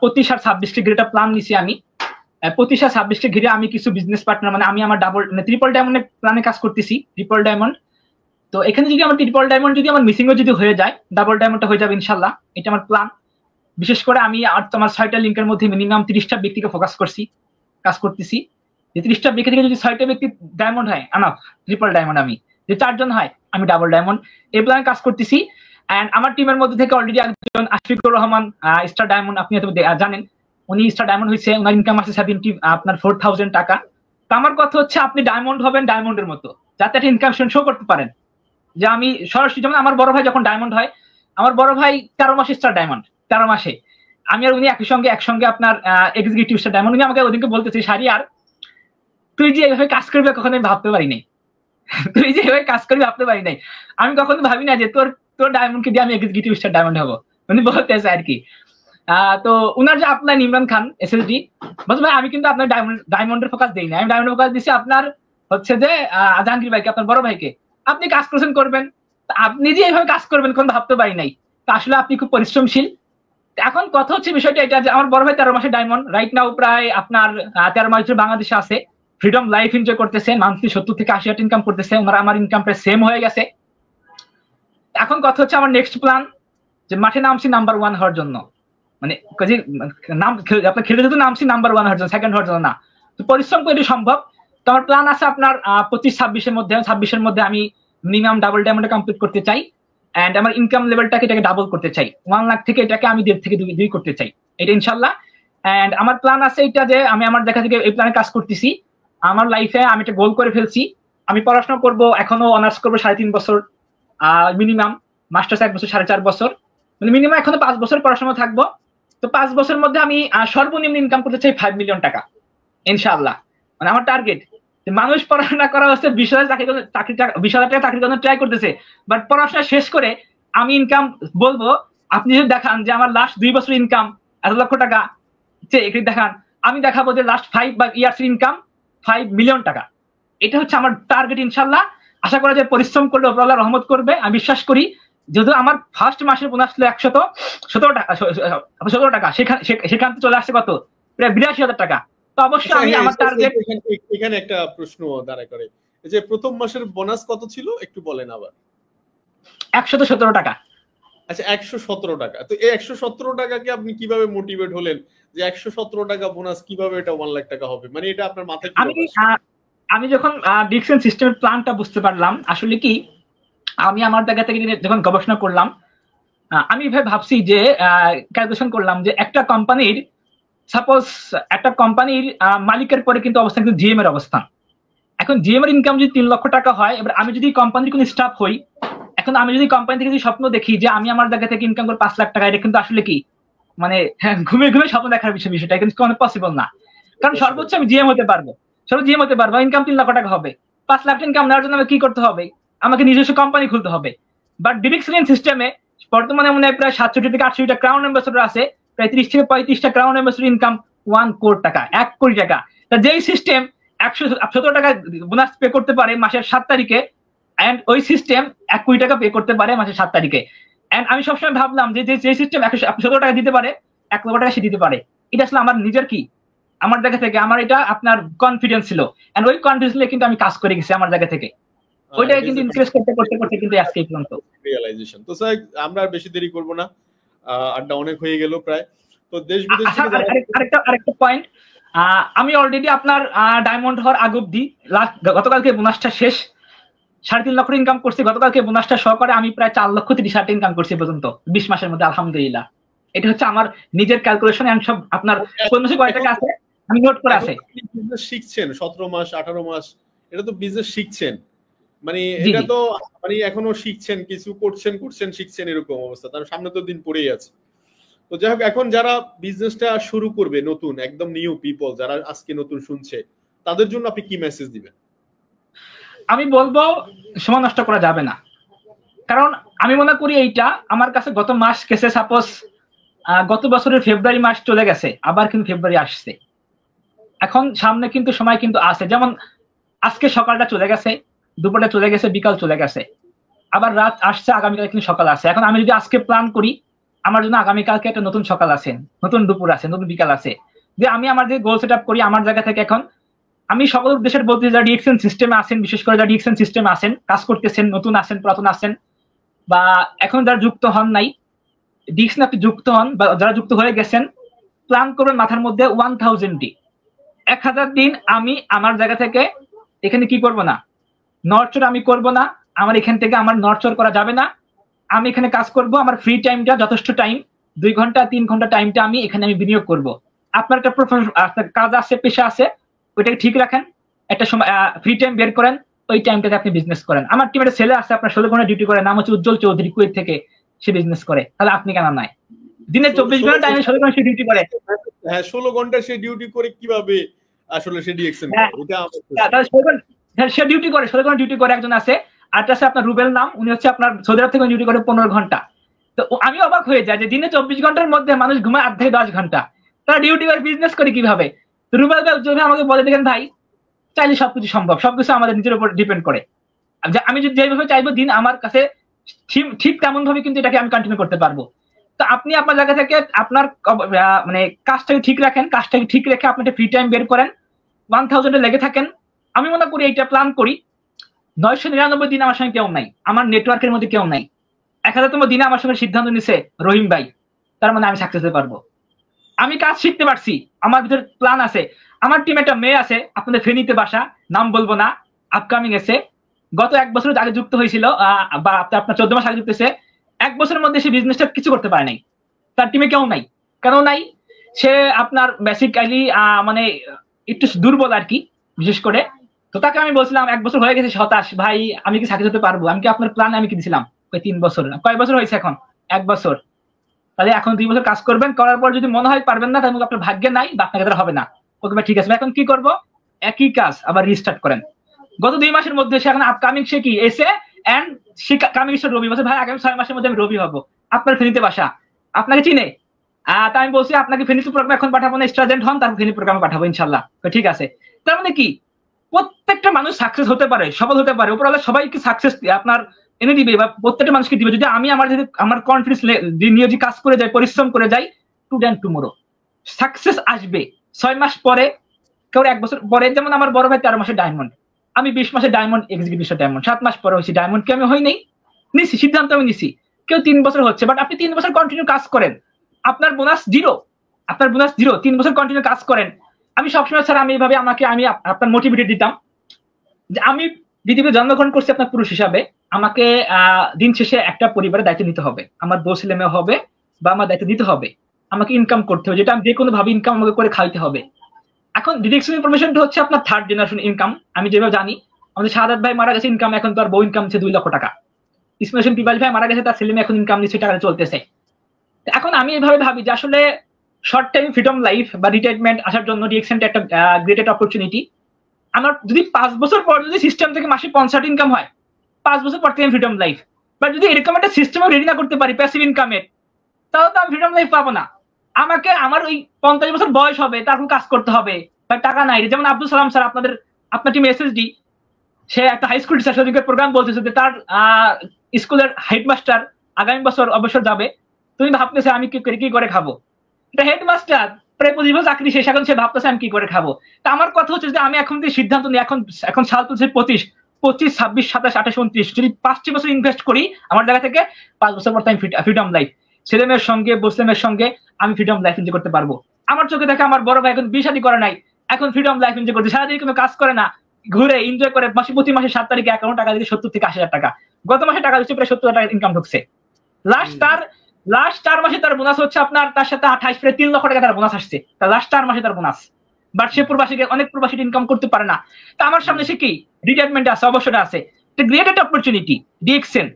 25 আর 26কে ঘিরে একটা প্ল্যান নিছি আমি। 25 আর 26কে ঘিরে আমি কিছু বিজনেস পার্টনার, মানে আমি আমার ট্রিপল ডায়মন্ডের প্ল্যানে কাজ করতেছি, ট্রিপল ডায়মন্ড। তো এখানে যদি আমার ট্রিপল ডায়মন্ড যদি আমার মিসিংও যদি হয়ে যায়, ডাবল ডায়মন্ডটা হয়ে যাবে ইনশাল্লাহ, এটা আমার প্ল্যান। বিশেষ করে আমি আর তোমার 6টা লিঙ্কের মধ্যে মিনিমাম 30টা ব্যক্তিকে ফোকাস করছি, কাজ করতেছি। যে 30টা ব্যক্তি থেকে যদি 6টা ব্যক্তি ডায়মন্ড হয় এনাফ, ট্রিপল ডায়মন্ড। আমি যে 4 জন হয় আমি ডাবল ডায়মন্ড, এই প্ল্যানে কাজ করতেছি। এন্ড আমার টিমের মধ্যে থেকে অলরেডি একজন আশফিকুর রহমান স্টার ডায়মন্ড, আপনি হয়তো জানেন, উনি স্টার ডায়মন্ড হয়েছে, ওনার ইনকাম আছে 4,000 টাকা। তো আমার কথা হচ্ছে আপনি ডায়মন্ড হবেন ডায়মন্ডের মতো, যাতে একটা ইনকাম শো করতে পারেন। যে আমি সরাসরি, যেমন আমার বড় ভাই যখন ডায়মন্ড হয়, আমার বড় ভাই 13 মাসে স্টার ডায়মন্ড, 13 মাসে। আমি আর উনি একসঙ্গে আপনার এক্সিকিউটিভ স্টার ডায়মন্ড। উনি আমাকে ওদিনকে বলতেছে শাহরিয়ার, তুই যে এভাবে কাজ করবি কখনো আমি ভাবতে পারি নাই, তুই যে এভাবে কাজ করবি ভাবতে পারি নাই, আমি কখনো ভাবি না যে তোর ডায়মন্ডকে দিয়ে আমি এক্সিকিউটিভ স্টার ডায়মন্ড হবো, উনি বলতেছে আর কি। তো উনার যে আপনার ইমরান খান এসএসডি বলছে ভাই আমি কিন্তু আপনার ডায়মন্ডের ফোকাস দেই না, আমি ডায়মন্ডের ফোকাস দিচ্ছি আপনার হচ্ছে যে জাহাঙ্গীর ভাইকে, আপনার বড় ভাইকে। আপনি কাজ করবেন, আপনি যে এইভাবে কাজ করবেন কোন ভাবতে পারি নাই। তা আসলে আপনি খুব পরিশ্রমশীল। এখন কথা হচ্ছে বিষয়টা এটা যে আমার বড় ভাই 13 মাসে ডায়মন্ড, রাইট নাও প্রায় আপনার 13 মাস বাংলাদেশে আছে, ফ্রিডম লাইফ এনজয় করতেছে, মান্থলি 70 থেকে 80 ইনকাম করতেছে, ওনারা আমার ইনকাম প্রায় সেম হয়ে গেছে। এখন কথা হচ্ছে আমার নেক্সট প্ল্যান যে মাঠে নামছি নাম্বার 1 হওয়ার জন্য, মানে নাম আপনার খেলে যেহেতু নামছি নাম্বার 1 হওয়ার জন্য, সেকেন্ড হওয়ার জন্য না। তো পরিশ্রম করে সম্ভব। তো আমার প্ল্যান আছে আপনার 25-26-এর মধ্যে, 26-এর মধ্যে আমি মিনিমাম ডাবল ডায়মন্ড কমপ্লিট করতে চাই। এন্ড আমার ইনকাম লেভেলটাকে এটাকে ডাবল করতে চাই, 1 লাখ থেকে এটাকে আমি 1.5 থেকে 2 করতে চাই, এটা ইনশাল্লাহ। এন্ড আমার প্ল্যান আছে এটা যে আমি আমার দেখা থেকে এই প্ল্যানে কাজ করতেছি। আমার লাইফে আমি একটা গোল করে ফেলছি, আমি পড়াশোনা করব, এখনো অনার্স করবো 3.5 বছর মিনিমাম, মাস্টার্স 1 বছর 4.5 বছর, মানে মিনিমাম এখনো 5 বছর পড়াশোনা থাকবো। তো 5 বছরের মধ্যে আমি সর্বনিম্ন ইনকাম করতে চাই 5 মিলিয়ন টাকা ইনশাআল্লাহ, মানে আমার টার্গেট। মানুষ পড়াশোনা করা হচ্ছে 20,000 টাকা চাকরির জন্য ট্রাই করতেছে, বাট পড়াশোনা শেষ করে আমি ইনকাম বলবো, আপনি যদি দেখান যে আমার লাস্ট 2 বছর ইনকাম 1 লক্ষ টাকা দেখান, আমি দেখাবো যে লাস্ট 5 ইয়ার্স ইনকাম 5 মিলিয়ন টাকা। এটা হচ্ছে আমার টার্গেট ইনশাআল্লাহ। আশা করা যায় পরিশ্রম করলে আল্লাহ রহমত করবে, আমি বিশ্বাস করি। যেহেতু আমার ফার্স্ট মাসের বোনাস ছিল 117 টাকা, সেখান থেকে চলে আসছে কত, প্রায় 82,000 টাকা। তো অবশ্যই আমি আমার টার্গেট, এখানে একটা প্রশ্ন দাঁড়ায় করে, যে প্রথম মাসের বোনাস কত ছিল একটু বলেন আবার। 117 টাকা। আচ্ছা, 117 টাকা। তো এই 117 টাকাকে আপনি কিভাবে মোটিভেট হলেন যে 117 টাকা বোনাস কিভাবে এটা 1 লাখ টাকা হবে, মানে এটা আপনার মাথায় কি? আমি যখন ডিকশন সিস্টেমের প্ল্যানটা বুঝতে পারলাম, আসলে কি আমি আমার জায়গা থেকে যখন গবেষণা করলাম, আমি ভাবছি যে ক্যালকুলেশন করলাম যে একটা কোম্পানির, সাপোজ একটা কোম্পানির মালিকের পরে কিন্তু অবস্থান কিন্তু জিএম এর অবস্থান। এখন জিএম এর ইনকাম যদি 3 লক্ষ টাকা হয়, এবার আমি যদি কোম্পানির কোনো স্টাফ হই, এখন আমি যদি কোম্পানি থেকে যদি স্বপ্ন দেখি যে আমি আমার জায়গা থেকে ইনকাম করে 5 লাখ টাকা, এটা কিন্তু আসলে কি মানে ঘুমিয়ে স্বপ্ন দেখার বিষয়টা কিন্তু কোনো পসিবল না। কারণ সর্বোচ্চ আমি জিএম হতে পারবো, ইনকাম 3 লক্ষ টাকা হবে। 5 লাখ ইনকাম নেওয়ার জন্য আমাকে কি করতে হবে? আমাকে নিজস্ব কোম্পানি খুলতে হবে। বাট ডিরেকশন সিস্টেমে বর্তমানে মনে হয় প্রায় 67 থেকে 68টা ক্রাউন অ্যাম্বাসেডর আছে, প্রায় 30 থেকে 35টা ক্রাউন অ্যাম্বাসেডর ইনকাম 1 কোটি টাকা, 1 কোটি টাকা। তা যেই সিস্টেম 117 টাকা বোনাস পে করতে পারে মাসের 7 তারিখে, এন্ড ওই সিস্টেম 1 কোটি টাকা পে করতে পারে মাসের 7 তারিখে। এন্ড আমি সবসময় ভাবলাম যে যে সিস্টেম 117 টাকা দিতে পারে, 1 লক্ষ টাকা সে দিতে পারে, এটা আসলে আমার নিজের কি, আমার জায়গা থেকে আমার এটা আপনার কনফিডেন্স ছিল, এন্ড ওই কনফিডেন্স নিয়ে কিন্তু আমি কাজ করে গেছি আমার জায়গা থেকে। ওইটাই কিন্তু ইনক্রিজ করতে করতে করতে কিন্তু আজকে এই পর্যন্ত রিয়েলাইজেশন। তো স্যার আমরা আর বেশি দেরি করব না, আড্ডা অনেক হয়ে গেল প্রায়। তো দেশ বিদেশ থেকে আরেকটা পয়েন্ট, আমি অলরেডি আপনার ডায়মন্ড হওয়ার আগ অব্দি গতকালকে বোনাসটা শেষ, 3.5 লক্ষ ইনকাম করছি গতকালকে বোনাসটা সহকারে, আমি প্রায় 4,30,000 ইনকাম করছি পর্যন্ত 20 মাসের মধ্যে, আলহামদুলিল্লাহ। এটা হচ্ছে আমার নিজের ক্যালকুলেশন, এন্ড সব আপনার কোন মাসে কয় টাকা আছে আমি নোট করে আছে। বিজনেস শিখছেন 17 মাস 18 মাস, এটা তো বিজনেস শিখছেন, মানে এটা তো মানে এখনো শিখছেন, কিছু করছেন শিখছেন, এরকম অবস্থা। তার সামনে তো দিন পড়েই আছে। তো যাই হোক, এখন যারা বিজনেসটা শুরু করবে, নতুন একদম নিউ পিপল যারা আজকে নতুন শুনছে, তাদের জন্য আপনি কি মেসেজ দিবেন? আমি বলবো সময় নষ্ট করা যাবে না, কারণ আমি মনে করি এইটা আমার কাছে গত মাস গেছে, সাপোজ গত বছরের ফেব্রুয়ারি মাস চলে গেছে, আবার কিন্তু ফেব্রুয়ারি আসছে, এখন সামনে কিন্তু সময় কিন্তু আছে। যেমন আজকে সকালটা চলে গেছে, দুপুরটা চলে গেছে, বিকাল চলে গেছে, আবার রাত আসছে, আগামীকাল কিন্তু সকাল আছে। এখন আমি যদি আজকে প্ল্যান করি, আমার জন্য আগামীকালকে একটা নতুন সকাল আছে, নতুন দুপুর আছে, নতুন বিকাল আছে, যে আমি আমার যে গোল সেট আপ করি আমার জায়গা থেকে। এখন আমি সকল দেশের বলতে যারা ডিএক্সএন সিস্টেমে আছেন, বিশেষ করে যারা ডিএক্সএন সিস্টেমে আছেন, কাজ করতেছেন, নতুন আছেন, পুরাতন আছেন, বা এখন যারা যুক্ত হন নাই, ডিএক্সএন আপনি যুক্ত হন, বা যারা যুক্ত হয়ে গেছেন, প্ল্যান করবেন মাথার মধ্যে 1000 দিন, 1000 দিন আমি আমার জায়গা থেকে এখানে কি করব না, নরচর আমি করব না, আমার এখান থেকে আমার নরচর করা যাবে না, আমি এখানে কাজ করব, আমার ফ্রি টাইমটা যথেষ্ট টাইম 2 ঘন্টা 3 ঘন্টা টাইমটা আমি এখানে আমি বিনিয়োগ করব। আপনার একটা কাজ আছে, পেশা আছে, ওইটাকে ঠিক রাখেন, একটা সময় ফ্রি টাইম বের করেন, ওই টাইমটাতে আপনি বিজনেস করেন। আমার টিমে একটা ছেলে আছে আপনার 16 ঘন্টা ডিউটি করে, নাম হচ্ছে উজ্জ্বল চৌধুরী, কুয়েত থেকে, সে বিজনেস করে, তাহলে আপনি কেন নাই? দিনে 24 ঘন্টা টাইমে 16 ঘন্টা সে ডিউটি করে। হ্যাঁ, 16 ঘন্টা সে ডিউটি করে কিভাবে আসলে সে ডিএক্সএন করে? এটা সে ডিউটি করে 16 ঘন্টা ডিউটি করে, একজন আছে, আর আছে আপনার রুবেল নাম, উনি হচ্ছে আপনার সৌদি আরব থেকে ডিউটি করে 15 ঘন্টা। তো আমি অবাক হয়ে যাই যে দিনে 24 ঘন্টার মধ্যে মানুষ ঘুমায় 8 থেকে 10 ঘন্টা, তারা ডিউটি করে বিজনেস করে কিভাবে? রুবেল ভাই আমাকে বলে দেখেন ভাই, চাইলে সবকিছু সম্ভব, সবকিছু আমাদের নিজের উপর ডিপেন্ড করে। আমি যদি যেভাবে চাইবো দিন আমার কাছে ঠিক তেমন ভাবে কিন্তু এটাকে আমি কন্টিনিউ করতে পারবো। তো আপনি আপনার জায়গা থেকে আপনার মানে কাজটাকে ঠিক রাখেন, কাজটাকে ঠিক রেখে আপনি একটা ফ্রি টাইম বের করেন, 1000 লেগে থাকেন। আমি মনে করি এইটা প্ল্যান করি, 999 দিন আমার সঙ্গে কেউ নাই, আমার নেটওয়ার্কের মধ্যে কেউ নাই, 1000তম দিনে আমার সঙ্গে সিদ্ধান্ত নিছে রহিম ভাই, তার মানে আমি সাকসেস হতে পারবো। আমি কাজ শিখতে পারছি, আমার ভিতরে প্ল্যান আছে। আমার টিমে একটা মেয়ে আছে আপনাদের ফেনীতে বাসা, নাম বলবো না, আপকামিং এসে গত 1 বছর আগে যুক্ত হয়েছিল, বা আপনার 14 মাস আগে যুক্ত হয়েছে, 1 বছরের মধ্যে সে বিজনেসটা কিছু করতে পারে নাই, তার টিমে কেউ নাই। কেন নাই? সে আপনার বেসিক্যালি মানে একটু দুর্বল আর কি, বিশেষ করে। তো তাকে আমি বলছিলাম 1 বছর হয়ে গেছে, হতাশ ভাই, আমি কি সাকসেস হতে পারবো? আমি কি আপনার প্ল্যান আমি কি দিছিলাম 3 বছর, কয় বছর হয়েছে এখন? 1 বছর। তাহলে এখন 2 বছর কাজ করবেন, করার পর যদি মনে হয় পারবেন না, তাহলে আপনার ভাগ্যে নাই বা আপনাকে দ্বারা হবে না। ওকে ভাই ঠিক আছে, এখন কি করব? একই কাজ আবার রিস্টার্ট করেন। গত 2 মাসের মধ্যে সে এখন আপকামিং, সে কি এসে এন্ড সে কামিং রবি বলছে ভাই আগামী 6 মাসের মধ্যে আমি রবি হবো, আপনার ফেনীতে বাসা, আপনাকে চিনে। তা আমি বলছি আপনাকে ফেনীতে প্রোগ্রাম এখন পাঠাবো না, স্টুডেন্ট হন, তারপর ফেনী প্রোগ্রামে পাঠাবো ইনশাল্লাহ। ঠিক আছে। তার মানে কি প্রত্যেকটা মানুষ সাকসেস হতে পারে, সফল হতে পারে, উপরওয়ালা সবাইকে সাকসেস আপনার এনে দিবে, বা প্রত্যেকটা মানুষকে দিবে, যদি আমি আমার কনফিডেন্স নিয়ে যে কাজ করে যাই, পরিশ্রম করে যাই, টুডে এন্ড টুমোরো সাকসেস আসবে। 6 মাস পরে, কেউ 1 বছর পরে, যেমন আমার বড় ভাই 13 মাসে ডায়মন্ড, আমি 20 মাসে ডায়মন্ড, এক্সিকিউটিভ ডায়মন্ড, 7 মাস পরে হয়েছি ডায়মন্ড। কি আমি হই নাই? নিছি, সিদ্ধান্ত আমি নিছি। কেউ 3 বছর হচ্ছে, বাট আপনি 3 বছর কন্টিনিউ কাজ করেন, আপনার বোনাস জিরো, আপনার বোনাস জিরো, 3 বছর কন্টিনিউ কাজ করেন। আমি সবসময় স্যার আমি এইভাবে আমি আপনার মোটিভেটেড দিতাম যে আমি পৃথিবীতে জন্মগ্রহণ করছি আপনার পুরুষ হিসাবে, আমাকে দিন শেষে একটা পরিবারের দায়িত্ব নিতে হবে, আমার বউ ছেলে মেয়ে হবে বা আমার দায়িত্ব দিতে হবে, আমাকে ইনকাম করতে হবে, যেটা আমি যে কোনো ভাবে ইনকাম আমাকে করে খাইতে হবে। এখন ডিরেকশন ইনফরমেশনটা হচ্ছে আপনার 3rd জেনারেশন ইনকাম। আমি যেভাবে জানি, আমাদের সাদাত ভাই মারা গেছে, ইনকাম এখন তার বউ ইনকাম হচ্ছে 2 লক্ষ টাকা। ইসমাইল পিপাল ভাই মারা গেছে, তার ছেলে মেয়ে এখন ইনকাম নিচ্ছে, টাকা চলতেছে। এখন আমি এভাবে ভাবি যে আসলে শর্ট টাইম ফ্রিডম লাইফ বা রিটায়ারমেন্ট আসার জন্য ডিরেকশনটা একটা গ্রেট অপরচুনিটি। আমার যদি 5 বছর পর যদি সিস্টেম থেকে মাসে 50 ইনকাম হয়, 5 বছর পর থেকে ফ্রিডম লাইফ। বাট যদি এরকম একটা সিস্টেম রেডি না করতে পারি প্যাসিভ ইনকামের, তাহলে তো আমি ফ্রিডম লাইফ পাবো না। আমাকে আমার ওই 50 বছর বয়স হবে, তারপর কাজ করতে হবে, বা টাকা নাই। যেমন আব্দুল সালাম স্যার, আপনার টিম এসএসডি, সে একটা হাই স্কুল টিচার প্রোগ্রাম বলতেছে যে তার স্কুলের হেডমাস্টার আগামী বছর অবসর যাবে। তুমি ভাবতেছে আমি কি করে খাবো। এটা হেডমাস্টার প্রায় 25 বছর চাকরি শেষ, এখন সে ভাবতেছে আমি কি করে খাবো। তা আমার কথা হচ্ছে যে আমি এখন যে সিদ্ধান্ত নিই, এখন সাল তুলছে 25, 26, 26, 27, 28, 29, যদি 5টি বছর ইনভেস্ট করি আমার জায়গা থেকে, 5 বছর পর আমি ফ্রিডম লাইফ, ছেলে মেয়ের সঙ্গে মুসলিমের সঙ্গে আমি ফ্রিডম লাইফ এনজয় করতে পারবো। আমার চোখে দেখে আমার বড় ভাই এখন বিয়ে শাদী করে নাই, এখন ফ্রিডম লাইফ এনজয় করছে, সারাদিন কোনো কাজ করে না, ঘুরে এনজয় করে, প্রতি মাসে 7 তারিখে অ্যাকাউন্ট টাকা দিতে 70 থেকে 80,000 টাকা। গত মাসে টাকা দিচ্ছে প্রায় 70,000 টাকা ইনকাম ঢুকছে। লাস্ট 4 মাসে তার বোনাস হচ্ছে আপনার, তার সাথে 28 প্রায় 3 লক্ষ টাকা তার বোনাস আসছে, তার লাস্ট 4 মাসে তার বোনাস। বাট সে প্রবাসীকে, অনেক প্রবাসী ইনকাম করতে পারে না। তা আমার সামনে সে কি রিটায়ারমেন্ট আছে, অবসরে আছে, গ্রেট একটা অপরচুনিটি ডিএক্সএন।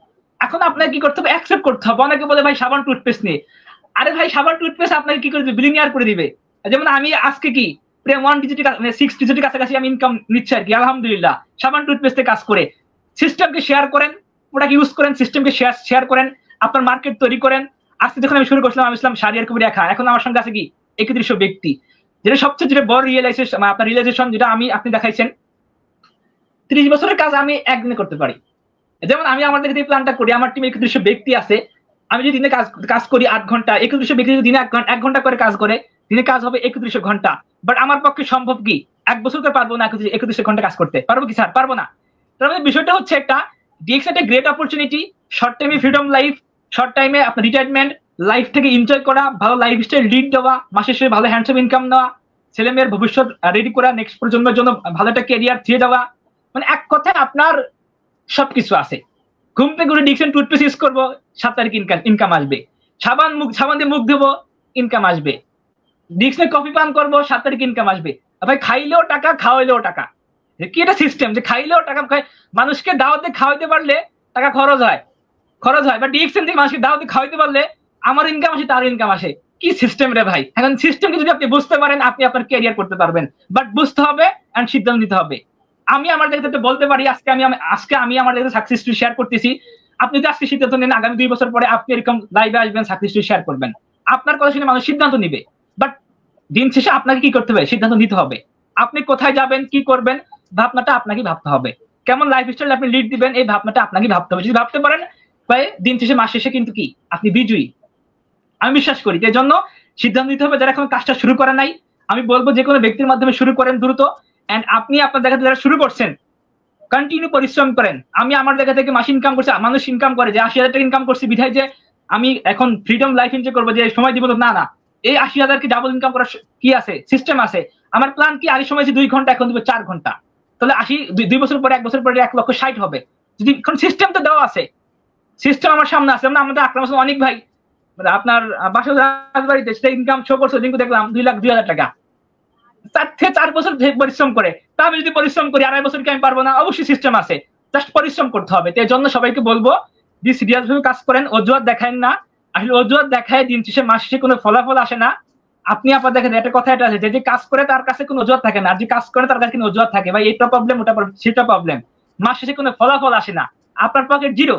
এখন আপনাকে কি করতে হবে, অ্যাকসেপ্ট করতে হবে। অনেকে বলে ভাই সাবান টুথপেস্ট নিয়ে, আরে ভাই সাবান টুথপেস্ট আপনাকে কি করে দিবে, বিলিনিয়ার করে দিবে। যেমন আমি আজকে কি প্রায় 1 ডিজিটের 6 ডিজিটের কাছাকাছি আমি ইনকাম নিচ্ছি আর কি, আলহামদুলিল্লাহ, সাবান টুথপেস্টে কাজ করে। সিস্টেমকে শেয়ার করেন, প্রোডাক্ট ইউজ করেন, সিস্টেমকে শেয়ার করেন, আপনার মার্কেট তৈরি করেন। আজকে যখন আমি শুরু করছিলাম, আমি ছিলাম শাহরিয়ার কবির একা, এখন আমার সঙ্গে আছে কি 3100 ব্যক্তি। যেটা সবচেয়ে বড় রিয়েলাইজেশন যেটা আপনি দেখাইছেন, 30 বছরের কাজ আমি একদিনে করতে পারি। যেমন আমি আমাদের যে প্ল্যানটা করি, আমার টিমে 3100 ব্যক্তি আছে, আমি যদি দিনে কাজ করি 8 ঘন্টা, 3100 ব্যক্তি যদি দিনে 1 ঘন্টা করে কাজ করে, দিনে কাজ হবে 3100 ঘন্টা। বাট আমার পক্ষে সম্ভব কি 1 বছর তো পারবো না 3100 ঘন্টা কাজ করতে, পারবো কি স্যার? পারবো না। তার মানে বিষয়টা হচ্ছে একটা ডিএক্স একটা গ্রেট অপরচুনিটি, শর্ট টাইমে ফ্রিডম লাইফ, শর্ট টাইমে আপনার রিটায়ারমেন্ট লাইফ থেকে এনজয় করা, ভালো লাইফস্টাইল লিড দেওয়া, মাসে শেষে ভালো হ্যান্ডসাম ইনকাম নেওয়া, ছেলে মেয়ের ভবিষ্যৎ রেডি করা, নেক্সট প্রজন্মের জন্য ভালো একটা ক্যারিয়ার দিয়ে দেওয়া। মানে এক কথায় আপনার সবকিছু আছে। ঘুম থেকে করে ডিএক্সএন টুথপেস্ট ইউজ করবো, 7 তারিখ ইনকাম আসবে। সাবান দিয়ে মুখ ধোবো, ইনকাম আসবে। ডিএক্সএন কফি পান করবো, 7 তারিখ ইনকাম আসবে। ভাই খাইলেও টাকা, খাওয়াইলেও টাকা। কি এটা সিস্টেম যে খাইলেও টাকা, মানুষকে দাওয়াতে খাওয়াইতে পারলে টাকা খরচ হয়। বা ডিএক্সএন থেকে মানুষকে দাওয়াতে খাওয়াইতে পারলে আমার ইনকাম আসে, তার ইনকাম আসে। কি সিস্টেম রে ভাই! এখন সিস্টেমকে যদি আপনি বুঝতে পারেন, আপনি আপনার ক্যারিয়ার করতে পারবেন। বাট বুঝতে হবে এন্ড সিদ্ধান্ত নিতে হবে। আমি আমার জায়গাতে বলতে পারি, আজকে আমি আমার জায়গাতে সাকসেস স্টোরি শেয়ার করতেছি। আপনি যদি আজকে সিদ্ধান্ত নেন, আগামী 2 বছর পরে আপনি এরকম লাইভে আসবেন, সাকসেস স্টোরি শেয়ার করবেন। আপনার কথা শুনে মানুষ সিদ্ধান্ত নিবে। বাট দিন শেষে আপনাকে কি করতে হবে, সিদ্ধান্ত নিতে হবে। আপনি কোথায় যাবেন, কি করবেন, ভাবনাটা আপনাকে ভাবতে হবে। কেমন লাইফস্টাইল আপনি লিড দিবেন, এই ভাবনাটা আপনাকে ভাবতে হবে। যদি ভাবতে পারেন, দিন শেষে, মাস শেষে কিন্তু কি আপনি বিজয়ী। আমি বিশ্বাস করি। এই জন্য সিদ্ধান্ত নিতে হবে। যারা এখন কাজটা শুরু করে নাই, আমি বলবো যে কোনো ব্যক্তির মাধ্যমে শুরু করেন দ্রুত। এন্ড আপনি আপনার জায়গা থেকে যারা শুরু করছেন, কন্টিনিউ পরিশ্রম করেন। আমি আমার জায়গা থেকে মাস ইনকাম করছি, মানুষ ইনকাম করে যে 80,000 টাকা ইনকাম করছি বিধায় যে আমি এখন ফ্রিডম লাইফ এনজয় করবো, যে সময় দিব না। এই 80,000 কে ডাবল ইনকাম করার কি আছে, সিস্টেম আছে। আমার প্ল্যান কি, আগে সময় 2 ঘন্টা, এখন দিব 4 ঘন্টা। তাহলে 2 বছর পরে, 1 বছর পরে 1,60,000 হবে। যদি সিস্টেম তো দেওয়া আছে, সিস্টেম আমার সামনে আছে। আমাদের আকরাম হোসেন অনেক ভাই আপনার বাসা রাজবাড়িতে, সেটা ইনকাম শো করছে, দেখলাম 2,02,000 টাকা। 4 বছর পরিশ্রম করে। তা আমি যদি পরিশ্রম করি 2.5 বছর কি আমি পারবো না? অবশ্যই সিস্টেম আছে, জাস্ট পরিশ্রম করতে হবে। এর জন্য সবাইকে বলবো যে সিরিয়াস ভাবে কাজ করেন, অজুহাত দেখায় না। আসলে অজুহাত দেখায় দিন শেষে, মাস শেষে কোনো ফলাফল আসে না। আপনি আপনার দেখেন একটা কথা এটা আছে, যে কাজ করে তার কাছে কোনো অজুহাত থাকে না, আর যে কাজ করে তার কাছে কোনো অজুহাত থাকে। ভাই এটা প্রবলেম, ওটা সেটা প্রবলেম। মাস শেষে কোনো ফলাফল আসে না, আপনার পকেট জিরো।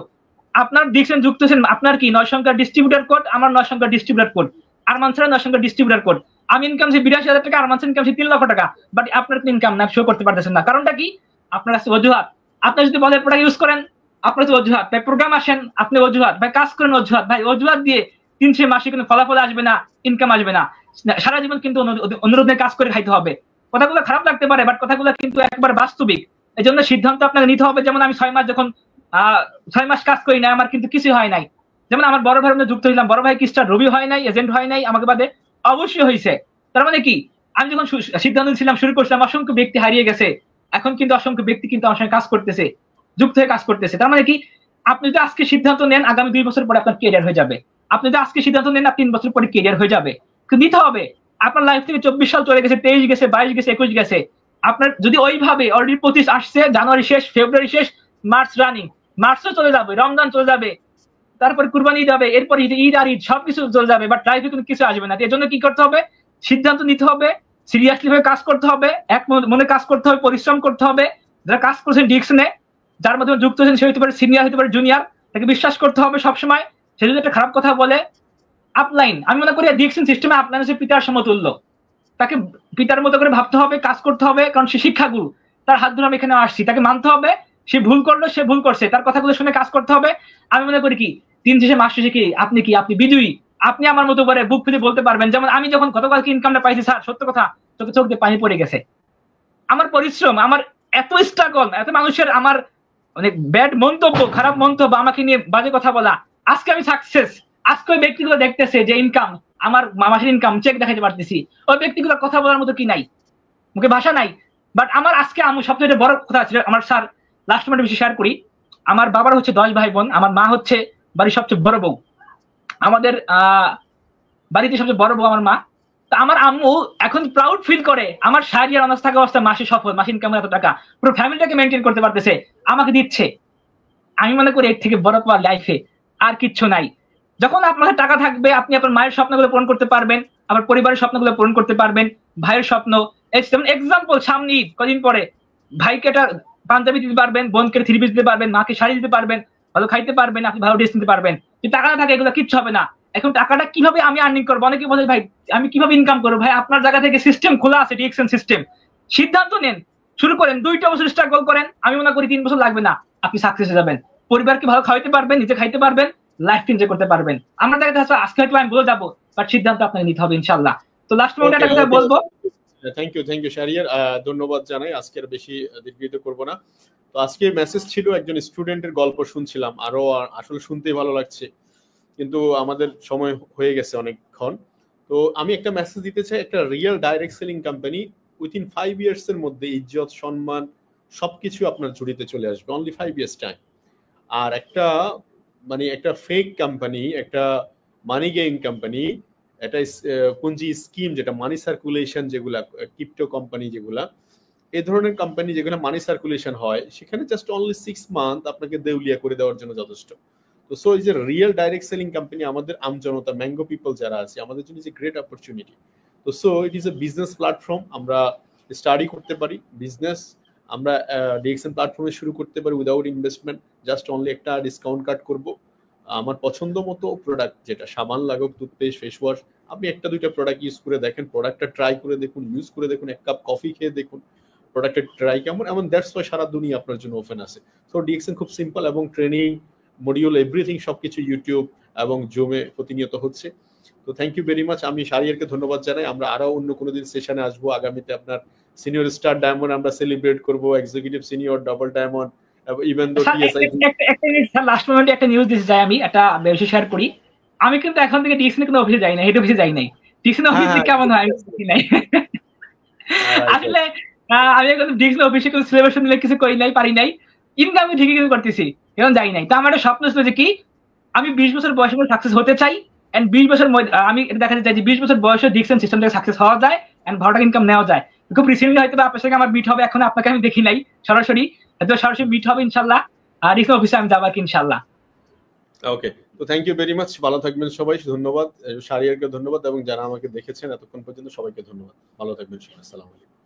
আপনার ডিএক্সএন যুক্ত হচ্ছেন, আপনার কি 9 সংখ্যার ডিস্ট্রিবিউটার কোড, আমার 9 সংখ্যার ডিস্ট্রিবিউটার কোড, আরমান ছাড়া 9 সংখ্যার ডিস্ট্রিবিউটার কোড। আমি ইনকাম 82,000 টাকা, আরমান ইনকাম 3 লক্ষ টাকা। বাট আপনার ইনকাম না, শো করতে পারতেছেন না। কারণটা কি? আপনার কাছে অজুহাত। আপনি যদি বলের প্রোডাক্ট ইউজ করেন, আপনার কাছে অজুহাত। ভাই প্রোগ্রাম আসেন, আপনি অজুহাত। ভাই কাজ করেন, অজুহাত। ভাই অজুহাত দিয়ে 300 মাসে কোনো ফলাফল আসবে না, ইনকাম আসবে না। সারা জীবন কিন্তু অনুরোধে কাজ করে খাইতে হবে। কথাগুলো খারাপ লাগতে পারে, বাট কথাগুলো কিন্তু একবার বাস্তবিক। এই জন্য সিদ্ধান্ত আপনাকে নিতে হবে। যেমন আমি 6 মাস যখন 6 মাস কাজ করি না, আমার কিন্তু কিছু হয় নাই। যেমন আমার বড় ভাইয়ের মধ্যে যুক্ত হইলাম, বড় ভাই কি স্টার রবি হয় নাই, এজেন্ট হয় নাই, আমাকে বাদে অবশ্যই হয়েছে। তার মানে কি, আমি যখন সিদ্ধান্ত নিয়েছিলাম, শুরু করছিলাম, অসংখ্য ব্যক্তি হারিয়ে গেছে। এখন কিন্তু অসংখ্য ব্যক্তি কিন্তু আমার সঙ্গে কাজ করতেছে, যুক্ত হয়ে কাজ করতেছে। তার মানে কি, আপনি যদি আজকে সিদ্ধান্ত নেন, আগামী 2 বছর পরে আপনার ক্যারিয়ার হয়ে যাবে। আপনি যদি আজকে সিদ্ধান্ত নেন, 3 বছর পরে ক্যারিয়ার হয়ে যাবে। কিন্তু নিতে হবে। আপনার লাইফ থেকে 24 সাল চলে গেছে, 23 গেছে, 22 গেছে, 21 গেছে। আপনার যদি ওইভাবে অলরেডি 25 আসছে, জানুয়ারি শেষ, ফেব্রুয়ারি শেষ, মার্চ রানিং, মার্চও চলে যাবে, রমজান চলে যাবে, তারপরে কুরবানি যাবে, এরপর ঈদ আর ঈদ সবকিছু চলে যাবে, বাট লাইফে কিন্তু কিছু আসবে না। এর জন্য কি করতে হবে? সিদ্ধান্ত নিতে হবে, সিরিয়াসলি ভাবে কাজ করতে হবে, এক মনে কাজ করতে হবে, পরিশ্রম করতে হবে। যারা কাজ করছেন ডিএক্সনে, যার মাধ্যমে যুক্ত হয়েছেন, সে হতে পারে সিনিয়র, হতে পারে জুনিয়র, তাকে বিশ্বাস করতে হবে সবসময়। সে যদি একটা খারাপ কথা বলে, আপলাইন, আমি মনে করি ডিএক্সন সিস্টেমে আপলাইন হচ্ছে পিতার সমতুল্য। তাকে পিতার মতো করে ভাবতে হবে, কাজ করতে হবে, কারণ সে শিক্ষাগুরু, তার হাত ধরে আমি এখানে আসছি, তাকে মানতে হবে। সে ভুল করলো, সে ভুল করছে, তার কথাগুলো শুনে কাজ করতে হবে। আমি মনে করি কি দিন শেষে মাস শেষে কি আপনি বিজয়ী। আপনি আমার মতো করে বুক ফেলে বলতে পারবেন, যেমন আমি যখন গতকালকে ইনকামটা পাইছি স্যার, সত্য কথা, চোখে চোখ দিয়ে পানি পড়ে গেছে। আমার পরিশ্রম, আমার এত স্ট্রাগল, এত মানুষের আমার অনেক ব্যাড মন্তব্য, খারাপ মন্তব্য, আমাকে নিয়ে বাজে কথা বলা, আজকে আমি সাকসেস। আজকে ওই ব্যক্তিগুলো দেখতেছে যে ইনকাম, আমার মাসের ইনকাম চেক দেখাতে পারতেছি, ওই ব্যক্তিগুলো কথা বলার মতো কি নাই, মুখে ভাষা নাই। বাট আমার আজকে আমার সবচেয়ে বড় কথা ছিল, আমার স্যার লাস্ট মিনিটে বেশি শেয়ার করি, আমার বাবার হচ্ছে 10 ভাই বোন, আমার মা হচ্ছে বাড়ির সবচেয়ে বড় বউ, আমাদের বাড়িতে সবচেয়ে বড় বউ আমার মা। তো আমার আম্মু এখন প্রাউড ফিল করে আমার শাহরিয়ার অনার্স থাকা অবস্থা মাসে সফল, মাসে ইনকাম এত টাকা, পুরো ফ্যামিলিটাকে মেনটেন করতে পারতেছে, আমাকে দিচ্ছে। আমি মনে করি এর থেকে বড় পাওয়ার লাইফে আর কিচ্ছু নাই। যখন আপনার টাকা থাকবে, আপনি আপনার মায়ের স্বপ্নগুলো পূরণ করতে পারবেন, আপনার পরিবারের স্বপ্নগুলো পূরণ করতে পারবেন, ভাইয়ের স্বপ্ন। যেমন এক্সাম্পল, সামনে কদিন পরে ভাইকে একটা পাঞ্জাবি দিতে পারবেন, বোনকে থ্রি পিস দিতে পারবেন, মাকে শাড়ি দিতে পারবেন, ভালো খাইতে পারবেন, আপনি ভালো ড্রেস নিতে পারবেন। যদি টাকা না থাকে এগুলো কিচ্ছু হবে না। এখন টাকাটা কিভাবে আমি আর্নিং করবো, অনেকে বলে ভাই আমি কিভাবে ইনকাম করবো। ভাই আপনার জায়গা থেকে সিস্টেম খোলা আছে, ডিএক্সএন সিস্টেম, সিদ্ধান্ত নেন, শুরু করেন, 2টা বছর স্ট্রাগল করেন, আমি মনে করি 3 বছর লাগবে না, আপনি সাকসেস হয়ে যাবেন, পরিবারকে ভালো খাওয়াইতে পারবেন, নিজে খাইতে পারবেন, লাইফ এনজয় করতে পারবেন। আমার জায়গাতে আজকে হয়তো আমি বলে যাবো, বাট সিদ্ধান্ত আপনাকে নিতে হবে ইনশাআল্লাহ। তো লাস্ট মোমেন্টে একটা কথা বলবো। থ্যাংক ইউ শাহরিয়ার, ধন্যবাদ জানাই, আজকের বেশি দীর্ঘায়িত করব না। তো আজকের মেসেজ ছিল একজন স্টুডেন্টের গল্প শুনছিলাম, আরো আসলে শুনতেই ভালো লাগছে, কিন্তু আমাদের সময় হয়ে গেছে অনেকক্ষণ। তো আমি একটা মেসেজ দিতে চাই, একটা real direct selling company within 5 years এর মধ্যে ইজ্জত, সম্মান সবকিছু আপনার ঝুড়িতে চলে আসবে, অনলি 5 ইয়ার্স টাইম। আর একটা একটা ফেক কোম্পানি, একটা মানি গেইন কোম্পানি, এটা পুঁজি স্কিম, যেটা মানি সার্কুলেশন, যেগুলা ক্রিপ্টো কোম্পানি, যেগুলা এই ধরনের কোম্পানি যেগুলো মানি সার্কুলেশন হয়, সেখানে জাস্ট অনলি 6 মান্থ আপনাকে দেউলিয়া করে দেওয়ার জন্য যথেষ্ট। তো সো এই যে রিয়েল ডাইরেক্ট সেলিং কোম্পানি, আমাদের আমজনতা, ম্যাঙ্গো পিপল যারা আছে, আমাদের জন্য যে গ্রেট অপরচুনিটি। তো so it is a business platform, আমরা স্টাডি করতে পারি বিজনেস, আমরা ডিএক্সএন প্ল্যাটফর্মে শুরু করতে পারি উইদাউট ইনভেস্টমেন্ট, জাস্ট অনলি একটা ডিসকাউন্ট কার্ড করব, আমার পছন্দ মতো প্রোডাক্ট, যেটা সাবান লাগুক, টুথপেস্ট, ফেস ওয়াশ, আপনি একটা দুইটা প্রোডাক্ট ইউজ করে দেখেন, প্রোডাক্টটা ট্রাই করে দেখুন, ইউজ করে দেখুন, এক কাপ কফি খেয়ে দেখুন প্রোডাক্টের ট্রাই কেমন, এমন দ্যাটস ওয়াই সারা দুনিয়া আপনার জন্য ওপেন আছে। সো ডিএক্সএন খুব সিম্পল, এবং ট্রেনিং মডিউল এভরিথিং সবকিছু ইউটিউব এবং জুমে প্রতিনিয়ত হচ্ছে। তো থ্যাংক ইউ ভেরি মাচ, আমি শাহরিয়ারকে ধন্যবাদ জানাই। আমরা আরো অন্য কোনো দিন সেশনে আসবো আগামীতে, আপনার সিনিয়র স্টার ডায়মন্ড আমরা সেলিব্রেট করব, executive senior, double diamond, even though TSI. একটা নিউজ লাস্ট মোমেন্টে একটা নিউজ দিতে চাই, আমি একটা বেশি শেয়ার করি। আমি কিন্তু এখন থেকে ডিএক্সএন কোনো অফিসে যাই না, হেড অফিসে যাই নাই। ডিএক্সএন অফিসে কেমন হয় আমি বুঝি নাই আসলে। আমি এখন ডিএক্সএন অফিসে কোনো সিলেবাস নিলে কিছু করি নাই, পারি নাই, ইনকাম ঠিকই কিছু করতেছি, এখন যাই নাই। তো আমার একটা স্বপ্ন ছিল যে কি, আমি 20 বছর বয়সে সাকসেস হতে চাই, এন্ড 20 বছর আমি দেখাতে চাই যে 20 বছর বয়সে ডিএক্সএন সিস্টেম থেকে সাকসেস হওয়া যায়, এন্ড ভালো টাকা ইনকাম নেওয়া যায়। খুব রিসেন্টলি হয়তো আপনার সঙ্গে আমার মিট হবে, এখন আপনাকে আমি দেখি নাই সরাসরি, হয়তো সরাসরি মিট হবে ইনশাল্লাহ, আর ডিএক্সএন অফিসে আমি যাবো ইনশাল্লাহ। ওকে, তো থ্যাংক ইউ ভেরি মাচ, ভালো থাকবেন সবাই, ধন্যবাদ শাহরিয়ারকে ধন্যবাদ, এবং যারা আমাকে দেখেছেন এতক্ষণ পর্যন্ত সবাইকে ধন্যবাদ, ভালো থাকবেন সবাই, আসসালামু আলাইকুম।